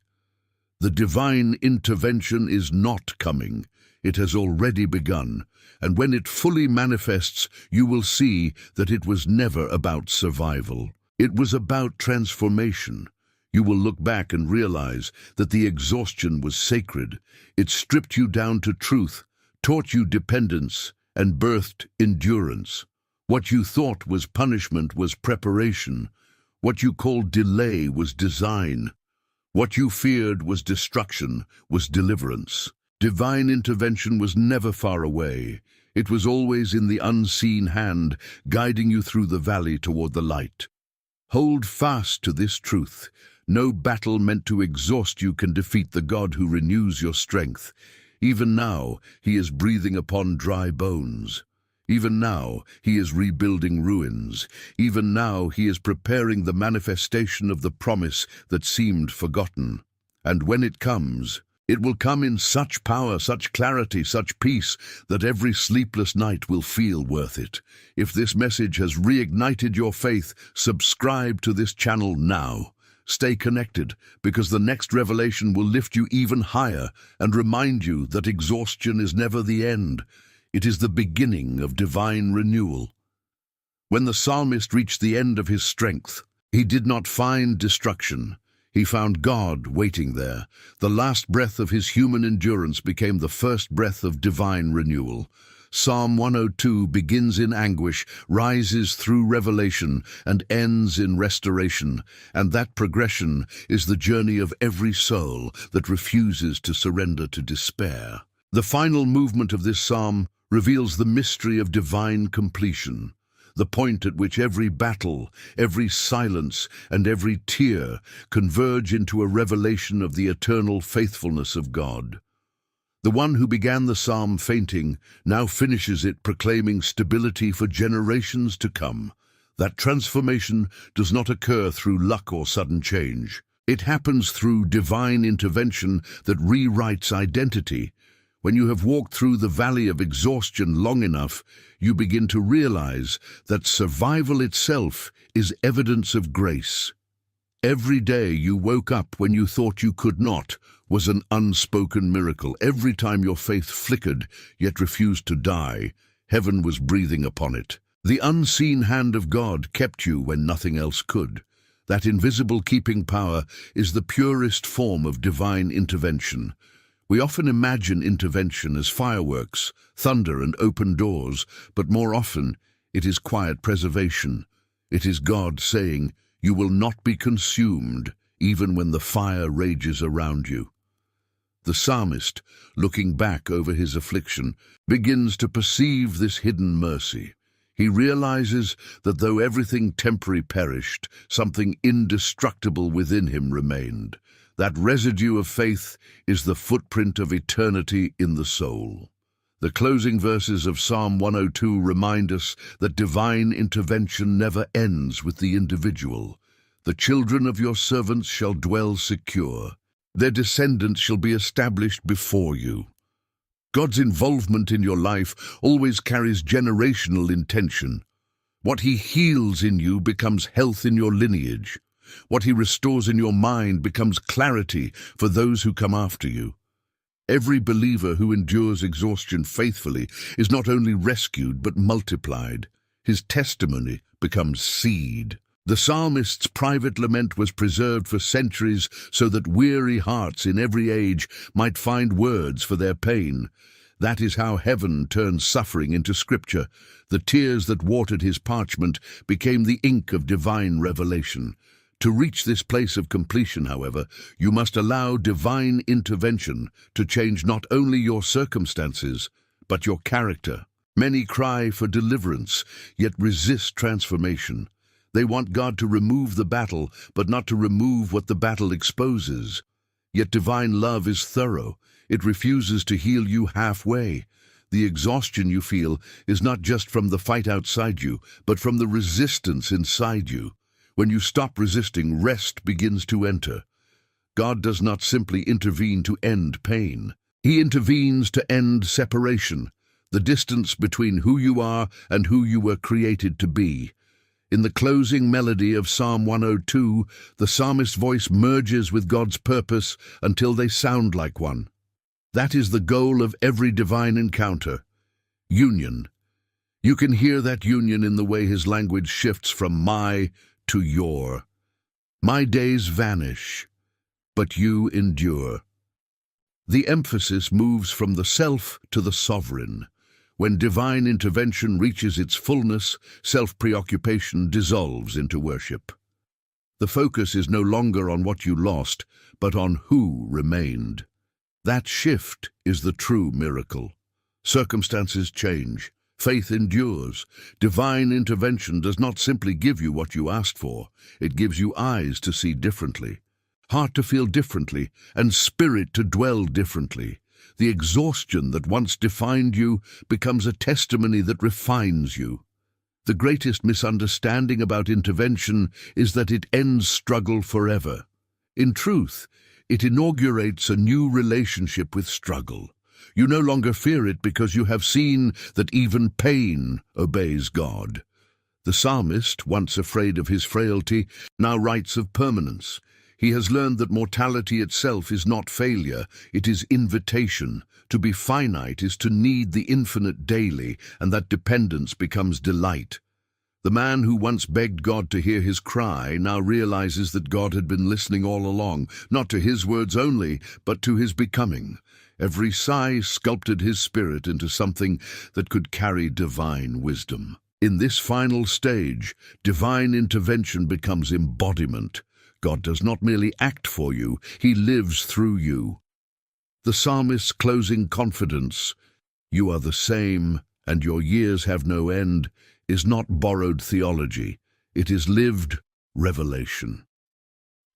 The divine intervention is not coming. It has already begun, and when it fully manifests, you will see that it was never about survival. It was about transformation. You will look back and realize that the exhaustion was sacred. It stripped you down to truth, taught you dependence, and birthed endurance. What you thought was punishment was preparation. What you called delay was design. What you feared was destruction, was deliverance. Divine intervention was never far away. It was always in the unseen hand, guiding you through the valley toward the light. Hold fast to this truth. No battle meant to exhaust you can defeat the God who renews your strength. Even now, he is breathing upon dry bones. Even now, he is rebuilding ruins. Even now, he is preparing the manifestation of the promise that seemed forgotten. And when it comes, it will come in such power, such clarity, such peace, that every sleepless night will feel worth it. If this message has reignited your faith, subscribe to this channel now. Stay connected, because the next revelation will lift you even higher and remind you that exhaustion is never the end. It is the beginning of divine renewal. When the psalmist reached the end of his strength, he did not find destruction. He found God waiting there. The last breath of his human endurance became the first breath of divine renewal. Psalm 102 begins in anguish, rises through revelation, and ends in restoration. And that progression is the journey of every soul that refuses to surrender to despair. The final movement of this psalm reveals the mystery of divine completion. The point at which every battle, every silence, and every tear converge into a revelation of the eternal faithfulness of God. The one who began the psalm fainting now finishes it proclaiming stability for generations to come. That transformation does not occur through luck or sudden change. It happens through divine intervention that rewrites identity. When you have walked through the valley of exhaustion long enough, you begin to realize that survival itself is evidence of grace. Every day you woke up when you thought you could not was an unspoken miracle. Every time your faith flickered, yet refused to die, heaven was breathing upon it. The unseen hand of God kept you when nothing else could. That invisible keeping power is the purest form of divine intervention. We often imagine intervention as fireworks, thunder, and open doors, but more often it is quiet preservation. It is God saying, "You will not be consumed, even when the fire rages around you." The psalmist, looking back over his affliction, begins to perceive this hidden mercy. He realizes that though everything temporary perished, something indestructible within him remained. That residue of faith is the footprint of eternity in the soul. The closing verses of Psalm 102 remind us that divine intervention never ends with the individual. The children of your servants shall dwell secure. Their descendants shall be established before you. God's involvement in your life always carries generational intention. What he heals in you becomes health in your lineage. What he restores in your mind becomes clarity for those who come after you. Every believer who endures exhaustion faithfully is not only rescued but multiplied. His testimony becomes seed. The psalmist's private lament was preserved for centuries so that weary hearts in every age might find words for their pain. That is how heaven turned suffering into scripture. The tears that watered his parchment became the ink of divine revelation. To reach this place of completion, however, you must allow divine intervention to change not only your circumstances, but your character. Many cry for deliverance, yet resist transformation. They want God to remove the battle, but not to remove what the battle exposes. Yet divine love is thorough. It refuses to heal you halfway. The exhaustion you feel is not just from the fight outside you, but from the resistance inside you. When you stop resisting, rest begins to enter. God does not simply intervene to end pain. He intervenes to end separation, the distance between who you are and who you were created to be. In the closing melody of Psalm 102, the psalmist's voice merges with God's purpose until they sound like one. That is the goal of every divine encounter. Union. You can hear that union in the way his language shifts from my to your. My days vanish, but you endure. The emphasis moves from the self to the sovereign. When divine intervention reaches its fullness, self-preoccupation dissolves into worship. The focus is no longer on what you lost, but on who remained. That shift is the true miracle. Circumstances change. Faith endures. Divine intervention does not simply give you what you asked for. It gives you eyes to see differently, heart to feel differently, and spirit to dwell differently. The exhaustion that once defined you becomes a testimony that refines you. The greatest misunderstanding about intervention is that it ends struggle forever. In truth, it inaugurates a new relationship with struggle. You no longer fear it because you have seen that even pain obeys God. The psalmist, once afraid of his frailty, now writes of permanence. He has learned that mortality itself is not failure, it is invitation. To be finite is to need the infinite daily, and that dependence becomes delight. The man who once begged God to hear his cry now realizes that God had been listening all along, not to his words only, but to his becoming. Every sigh sculpted his spirit into something that could carry divine wisdom. In this final stage, divine intervention becomes embodiment. God does not merely act for you, he lives through you. The psalmist's closing confidence, "You are the same, and your years have no end," is not borrowed theology, it is lived revelation.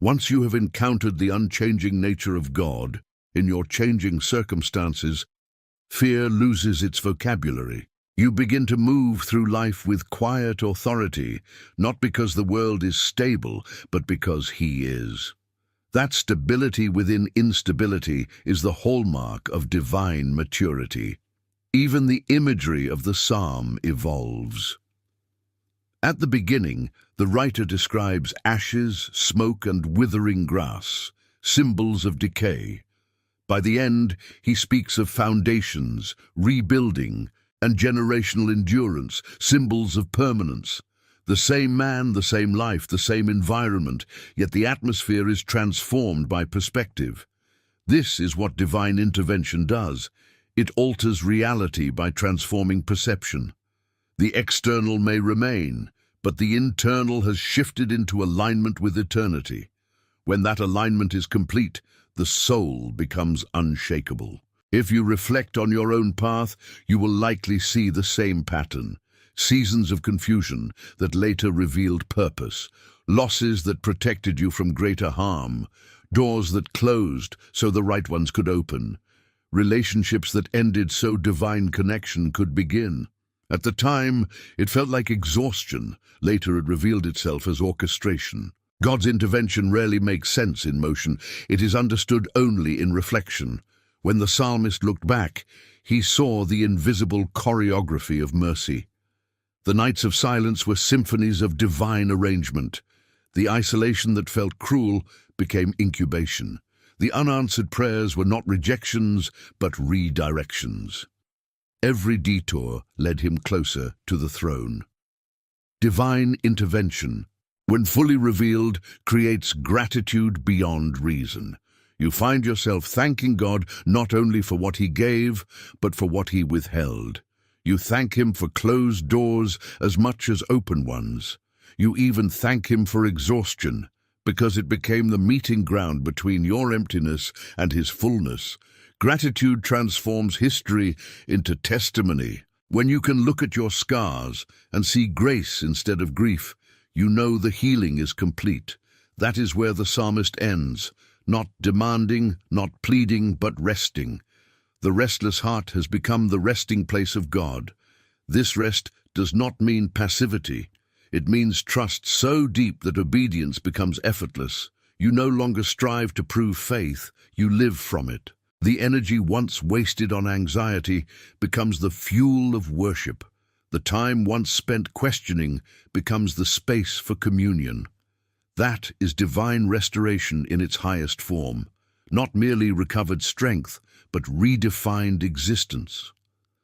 Once you have encountered the unchanging nature of God in your changing circumstances, fear loses its vocabulary. You begin to move through life with quiet authority, not because the world is stable, but because He is. That stability within instability is the hallmark of divine maturity. Even the imagery of the psalm evolves. At the beginning, the writer describes ashes, smoke, and withering grass, symbols of decay. By the end, he speaks of foundations, rebuilding, and generational endurance, symbols of permanence. The same man, the same life, the same environment, yet the atmosphere is transformed by perspective. This is what divine intervention does. It alters reality by transforming perception. The external may remain, but the internal has shifted into alignment with eternity. When that alignment is complete, the soul becomes unshakable. If you reflect on your own path, you will likely see the same pattern. Seasons of confusion that later revealed purpose, losses that protected you from greater harm, doors that closed so the right ones could open, relationships that ended so divine connection could begin. At the time, it felt like exhaustion. Later, it revealed itself as orchestration. God's intervention rarely makes sense in motion. It is understood only in reflection. When the psalmist looked back, he saw the invisible choreography of mercy. The nights of silence were symphonies of divine arrangement. The isolation that felt cruel became incubation. The unanswered prayers were not rejections, but redirections. Every detour led him closer to the throne. Divine intervention, when fully revealed, creates gratitude beyond reason. You find yourself thanking God not only for what he gave, but for what he withheld. You thank him for closed doors as much as open ones. You even thank him for exhaustion, because it became the meeting ground between your emptiness and his fullness. Gratitude transforms history into testimony. When you can look at your scars and see grace instead of grief, you know the healing is complete. That is where the psalmist ends, not demanding, not pleading, but resting. The restless heart has become the resting place of God. This rest does not mean passivity. It means trust so deep that obedience becomes effortless. You no longer strive to prove faith, you live from it. The energy once wasted on anxiety becomes the fuel of worship. The time once spent questioning becomes the space for communion. That is divine restoration in its highest form, not merely recovered strength, but redefined existence.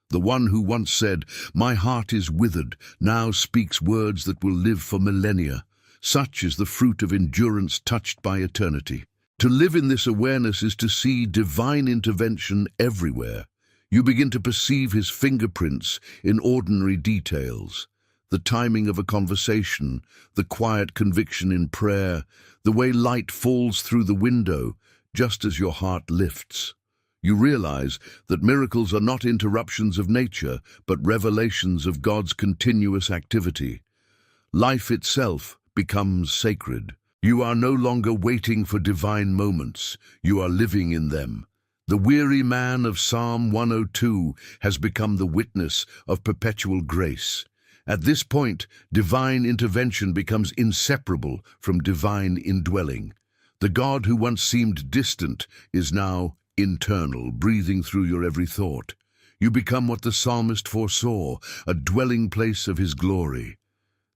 The one who once said, "My heart is withered," now speaks words that will live for millennia. Such is the fruit of endurance touched by eternity. To live in this awareness is to see divine intervention everywhere. You begin to perceive his fingerprints in ordinary details. The timing of a conversation, the quiet conviction in prayer, the way light falls through the window, just as your heart lifts. You realize that miracles are not interruptions of nature, but revelations of God's continuous activity. Life itself becomes sacred. You are no longer waiting for divine moments, you are living in them. The weary man of Psalm 102 has become the witness of perpetual grace. At this point, divine intervention becomes inseparable from divine indwelling. The God who once seemed distant is now internal, breathing through your every thought. You become what the psalmist foresaw, a dwelling place of his glory.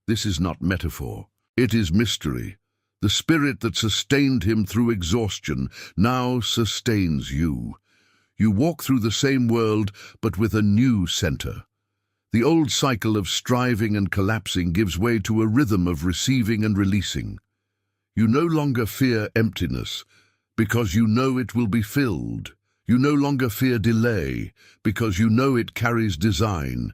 This is not metaphor, it is mystery. The spirit that sustained him through exhaustion now sustains you. You walk through the same world, but with a new center. The old cycle of striving and collapsing gives way to a rhythm of receiving and releasing. You no longer fear emptiness, because you know it will be filled. You no longer fear delay, because you know it carries design.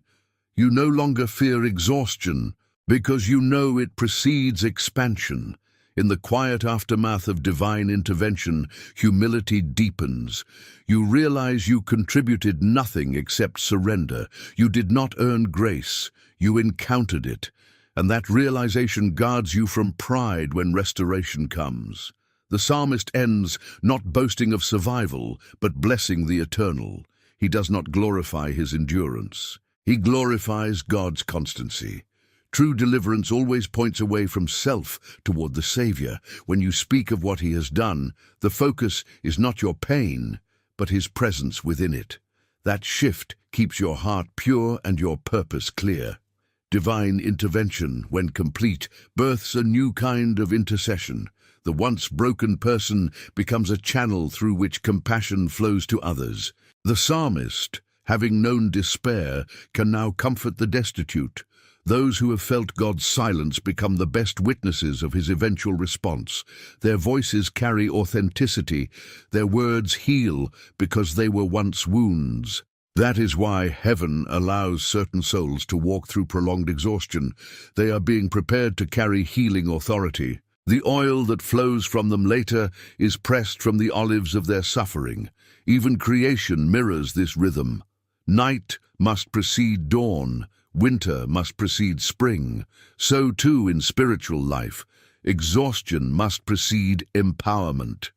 You no longer fear exhaustion, because you know it precedes expansion. In the quiet aftermath of divine intervention, humility deepens. You realize you contributed nothing except surrender. You did not earn grace, you encountered it. And that realization guards you from pride when restoration comes. The psalmist ends not boasting of survival, but blessing the eternal. He does not glorify his endurance. He glorifies God's constancy. True deliverance always points away from self toward the Savior. When you speak of what he has done, the focus is not your pain, but his presence within it. That shift keeps your heart pure and your purpose clear. Divine intervention, when complete, births a new kind of intercession. The once broken person becomes a channel through which compassion flows to others. The psalmist, having known despair, can now comfort the destitute. Those who have felt God's silence become the best witnesses of his eventual response. Their voices carry authenticity. Their words heal because they were once wounds. That is why heaven allows certain souls to walk through prolonged exhaustion. They are being prepared to carry healing authority. The oil that flows from them later is pressed from the olives of their suffering. Even creation mirrors this rhythm. Night must precede dawn. Winter must precede spring. So too in spiritual life, exhaustion must precede empowerment.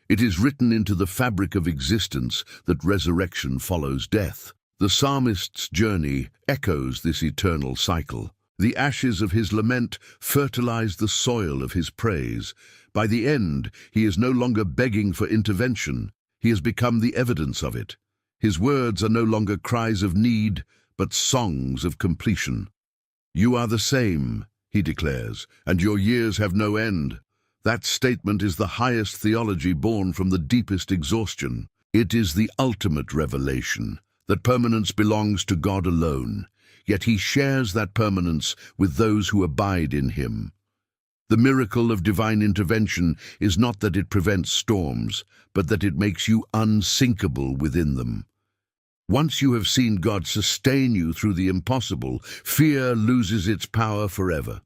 It is written into the fabric of existence that resurrection follows death. The psalmist's journey echoes this eternal cycle. The ashes of his lament fertilize the soil of his praise. By the end, he is no longer begging for intervention. He has become the evidence of it. His words are no longer cries of need, but songs of completion. "You are the same," he declares, "and your years have no end." That statement is the highest theology born from the deepest exhaustion. It is the ultimate revelation that permanence belongs to God alone, yet he shares that permanence with those who abide in him. The miracle of divine intervention is not that it prevents storms, but that it makes you unsinkable within them. Once you have seen God sustain you through the impossible, fear loses its power forever.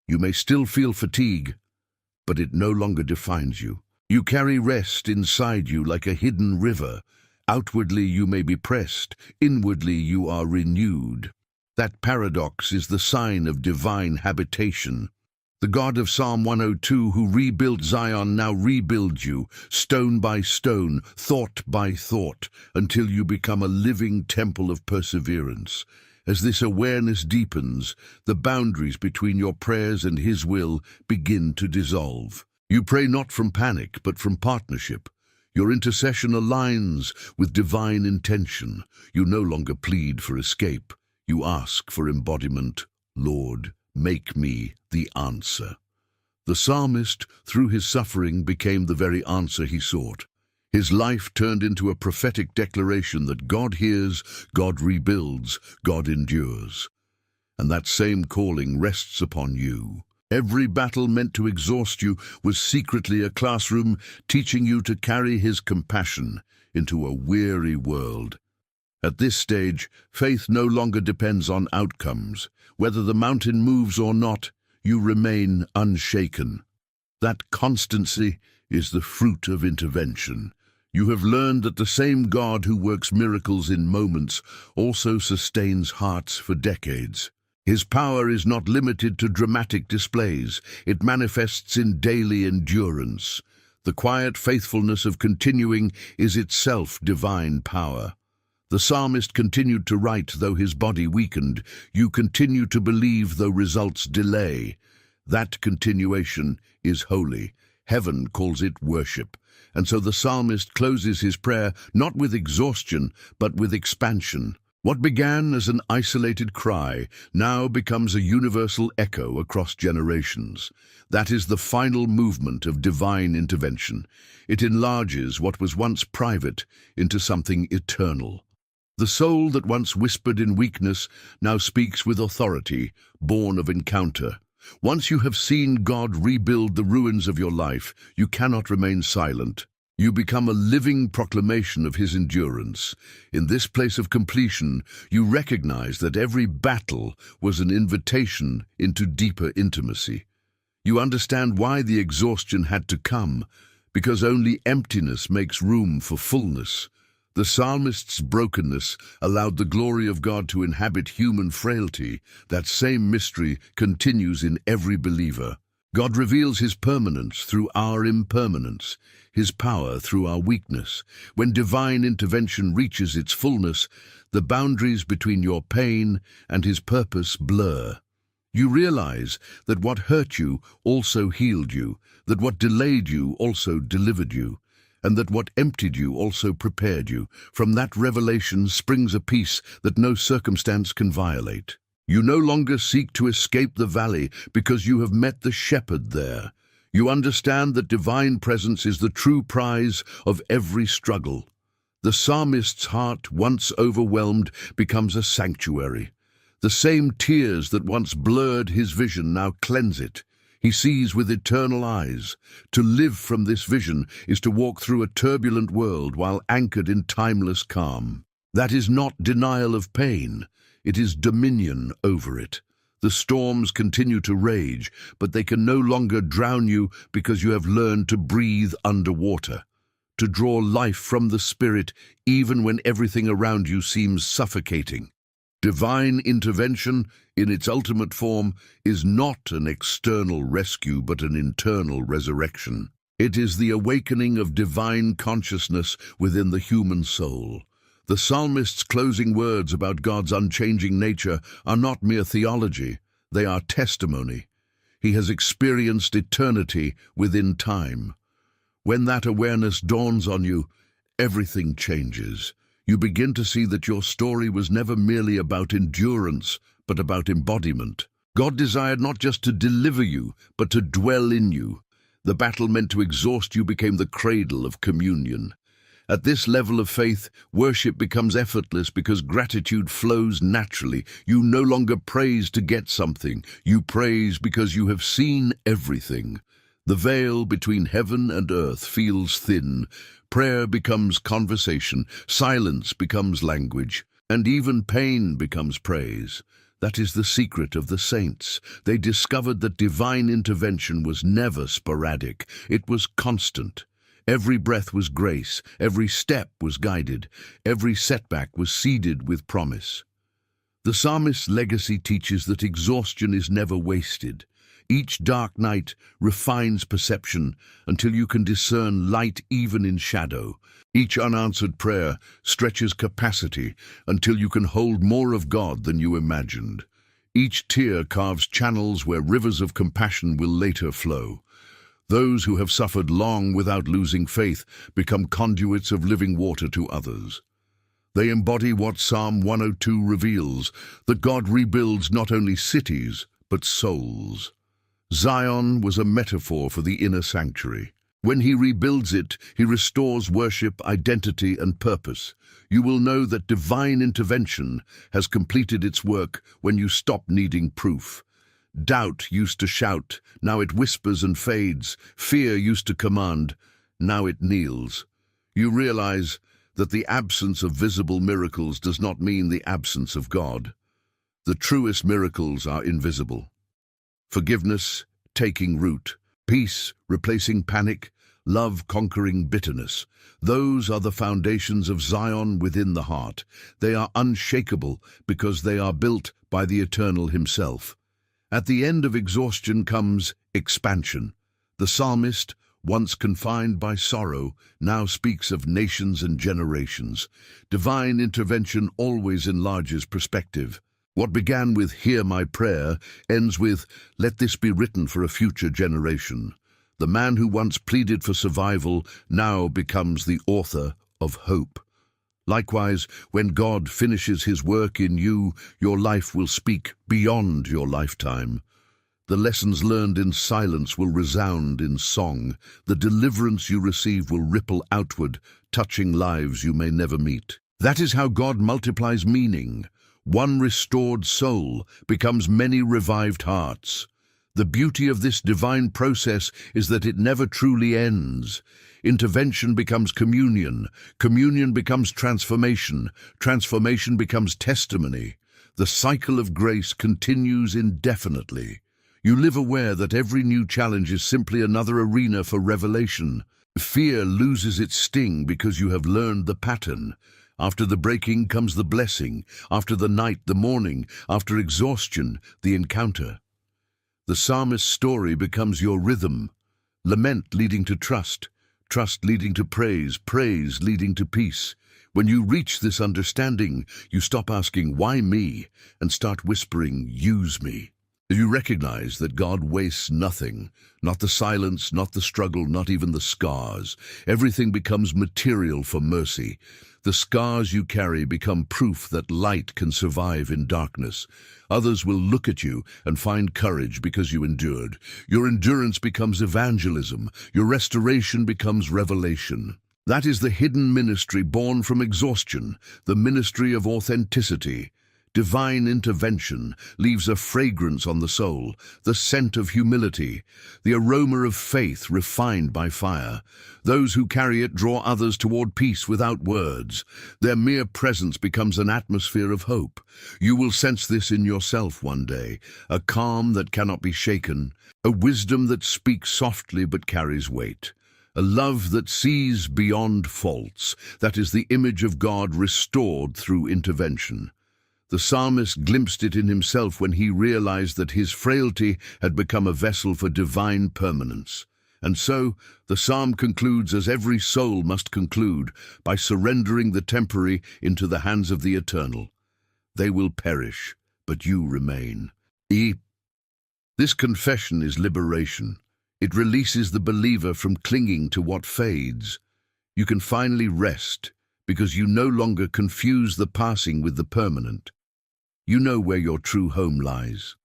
You may still feel fatigue, but it no longer defines you. You carry rest inside you like a hidden river. Outwardly you may be pressed, inwardly you are renewed. That paradox is the sign of divine habitation. The God of Psalm 102, who rebuilt Zion, now rebuilds you, stone by stone, thought by thought, until you become a living temple of perseverance. As this awareness deepens, the boundaries between your prayers and His will begin to dissolve. You pray not from panic, but from partnership. Your intercession aligns with divine intention. You no longer plead for escape. You ask for embodiment. Lord, make me the answer. The psalmist, through his suffering, became the very answer he sought. His life turned into a prophetic declaration that God hears, God rebuilds, God endures. And that same calling rests upon you. Every battle meant to exhaust you was secretly a classroom teaching you to carry His compassion into a weary world. At this stage, faith no longer depends on outcomes. Whether the mountain moves or not, you remain unshaken. That constancy is the fruit of intervention. You have learned that the same God who works miracles in moments also sustains hearts for decades. His power is not limited to dramatic displays. It manifests in daily endurance. The quiet faithfulness of continuing is itself divine power. The psalmist continued to write though his body weakened. You continue to believe though results delay. That continuation is holy. Heaven calls it worship. And so the psalmist closes his prayer not with exhaustion, but with expansion. What began as an isolated cry now becomes a universal echo across generations. That is the final movement of divine intervention. It enlarges what was once private into something eternal. The soul that once whispered in weakness now speaks with authority, born of encounter. Once you have seen God rebuild the ruins of your life, you cannot remain silent. You become a living proclamation of His endurance. In this place of completion, you recognize that every battle was an invitation into deeper intimacy. You understand why the exhaustion had to come, because only emptiness makes room for fullness. The psalmist's brokenness allowed the glory of God to inhabit human frailty. That same mystery continues in every believer. God reveals His permanence through our impermanence, His power through our weakness. When divine intervention reaches its fullness, the boundaries between your pain and His purpose blur. You realize that what hurt you also healed you, that what delayed you also delivered you, and that what emptied you also prepared you. From that revelation springs a peace that no circumstance can violate. You no longer seek to escape the valley because you have met the shepherd there. You understand that divine presence is the true prize of every struggle. The psalmist's heart, once overwhelmed, becomes a sanctuary. The same tears that once blurred his vision now cleanse it. He sees with eternal eyes. To live from this vision is to walk through a turbulent world while anchored in timeless calm. That is not denial of pain. It is dominion over it. The storms continue to rage, but they can no longer drown you because you have learned to breathe underwater, to draw life from the Spirit even when everything around you seems suffocating. Divine intervention, in its ultimate form, is not an external rescue but an internal resurrection. It is the awakening of divine consciousness within the human soul. The psalmist's closing words about God's unchanging nature are not mere theology, they are testimony. He has experienced eternity within time. When that awareness dawns on you, everything changes. You begin to see that your story was never merely about endurance, but about embodiment. God desired not just to deliver you, but to dwell in you. The battle meant to exhaust you became the cradle of communion. At this level of faith, worship becomes effortless because gratitude flows naturally. You no longer praise to get something. You praise because you have seen everything. The veil between heaven and earth feels thin. Prayer becomes conversation. Silence becomes language. And even pain becomes praise. That is the secret of the saints. They discovered that divine intervention was never sporadic. It was constant. Every breath was grace, every step was guided, every setback was seeded with promise. The psalmist's legacy teaches that exhaustion is never wasted. Each dark night refines perception until you can discern light even in shadow. Each unanswered prayer stretches capacity until you can hold more of God than you imagined. Each tear carves channels where rivers of compassion will later flow. Those who have suffered long without losing faith become conduits of living water to others. They embody what Psalm 102 reveals, that God rebuilds not only cities, but souls. Zion was a metaphor for the inner sanctuary. When he rebuilds it, he restores worship, identity, and purpose. You will know that divine intervention has completed its work when you stop needing proof. Doubt used to shout, now it whispers and fades. Fear used to command, now it kneels. You realize that the absence of visible miracles does not mean the absence of God. The truest miracles are invisible. Forgiveness taking root, peace replacing panic, love conquering bitterness. Those are the foundations of Zion within the heart. They are unshakable because they are built by the Eternal Himself. At the end of exhaustion comes expansion. The psalmist, once confined by sorrow, now speaks of nations and generations. Divine intervention always enlarges perspective. What began with "Hear my prayer" ends with "Let this be written for a future generation." The man who once pleaded for survival now becomes the author of hope. Likewise, when God finishes His work in you, your life will speak beyond your lifetime. The lessons learned in silence will resound in song. The deliverance you receive will ripple outward, touching lives you may never meet. That is how God multiplies meaning. One restored soul becomes many revived hearts. The beauty of this divine process is that it never truly ends. Intervention becomes communion. Communion becomes transformation. Transformation becomes testimony. The cycle of grace continues indefinitely. You live aware that every new challenge is simply another arena for revelation. Fear loses its sting because you have learned the pattern. After the breaking comes the blessing. After the night, the morning. After exhaustion, the encounter. The psalmist's story becomes your rhythm. Lament leading to trust. Trust leading to praise. Praise leading to peace. When you reach this understanding, you stop asking, "Why me?" and start whispering, "Use me." You recognize that God wastes nothing, not the silence, not the struggle, not even the scars. Everything becomes material for mercy. The scars you carry become proof that light can survive in darkness. Others will look at you and find courage because you endured. Your endurance becomes evangelism. Your restoration becomes revelation. That is the hidden ministry born from exhaustion, the ministry of authenticity. Divine intervention leaves a fragrance on the soul, the scent of humility, the aroma of faith refined by fire. Those who carry it draw others toward peace without words. Their mere presence becomes an atmosphere of hope. You will sense this in yourself one day, a calm that cannot be shaken, a wisdom that speaks softly but carries weight. A love that sees beyond faults, that is the image of God restored through intervention. The psalmist glimpsed it in himself when he realized that his frailty had become a vessel for divine permanence. And so, the psalm concludes as every soul must conclude, by surrendering the temporary into the hands of the eternal. They will perish, but you remain. This confession is liberation. It releases the believer from clinging to what fades. You can finally rest, because you no longer confuse the passing with the permanent. You know where your true home lies.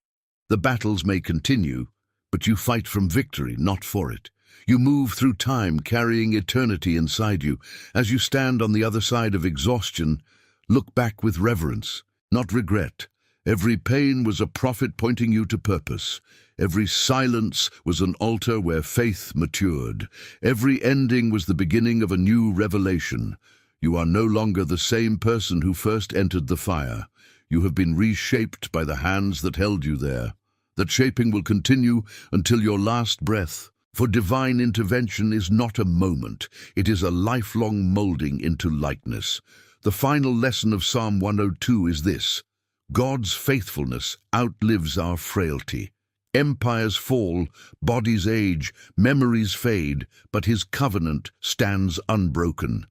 The battles may continue, but you fight from victory, not for it. You move through time, carrying eternity inside you. As you stand on the other side of exhaustion, look back with reverence, not regret. Every pain was a prophet pointing you to purpose. Every silence was an altar where faith matured. Every ending was the beginning of a new revelation. You are no longer the same person who first entered the fire. You have been reshaped by the hands that held you there. That shaping will continue until your last breath. For divine intervention is not a moment, it is a lifelong molding into likeness. The final lesson of Psalm 102 is this: God's faithfulness outlives our frailty. Empires fall, bodies age, memories fade, but his covenant stands unbroken.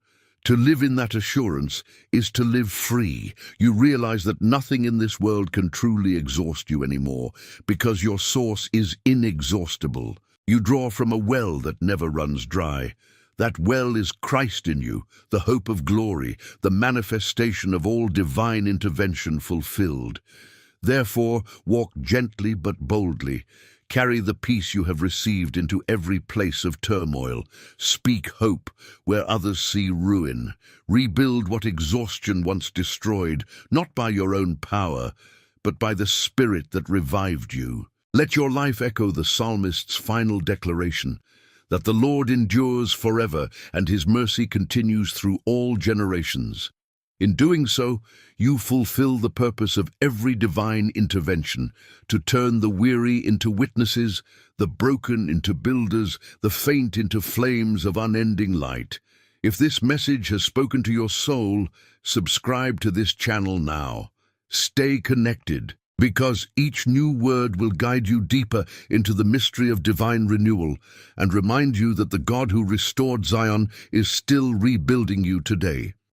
To live in that assurance is to live free. You realize that nothing in this world can truly exhaust you anymore, because your source is inexhaustible. You draw from a well that never runs dry. That well is Christ in you, the hope of glory, the manifestation of all divine intervention fulfilled. Therefore, walk gently but boldly. Carry the peace you have received into every place of turmoil. Speak hope where others see ruin. Rebuild what exhaustion once destroyed, not by your own power, but by the Spirit that revived you. Let your life echo the psalmist's final declaration, that the Lord endures forever and his mercy continues through all generations. In doing so, you fulfill the purpose of every divine intervention, to turn the weary into witnesses, the broken into builders, the faint into flames of unending light. If this message has spoken to your soul, subscribe to this channel now. Stay connected, because each new word will guide you deeper into the mystery of divine renewal and remind you that the God who restored Zion is still rebuilding you today.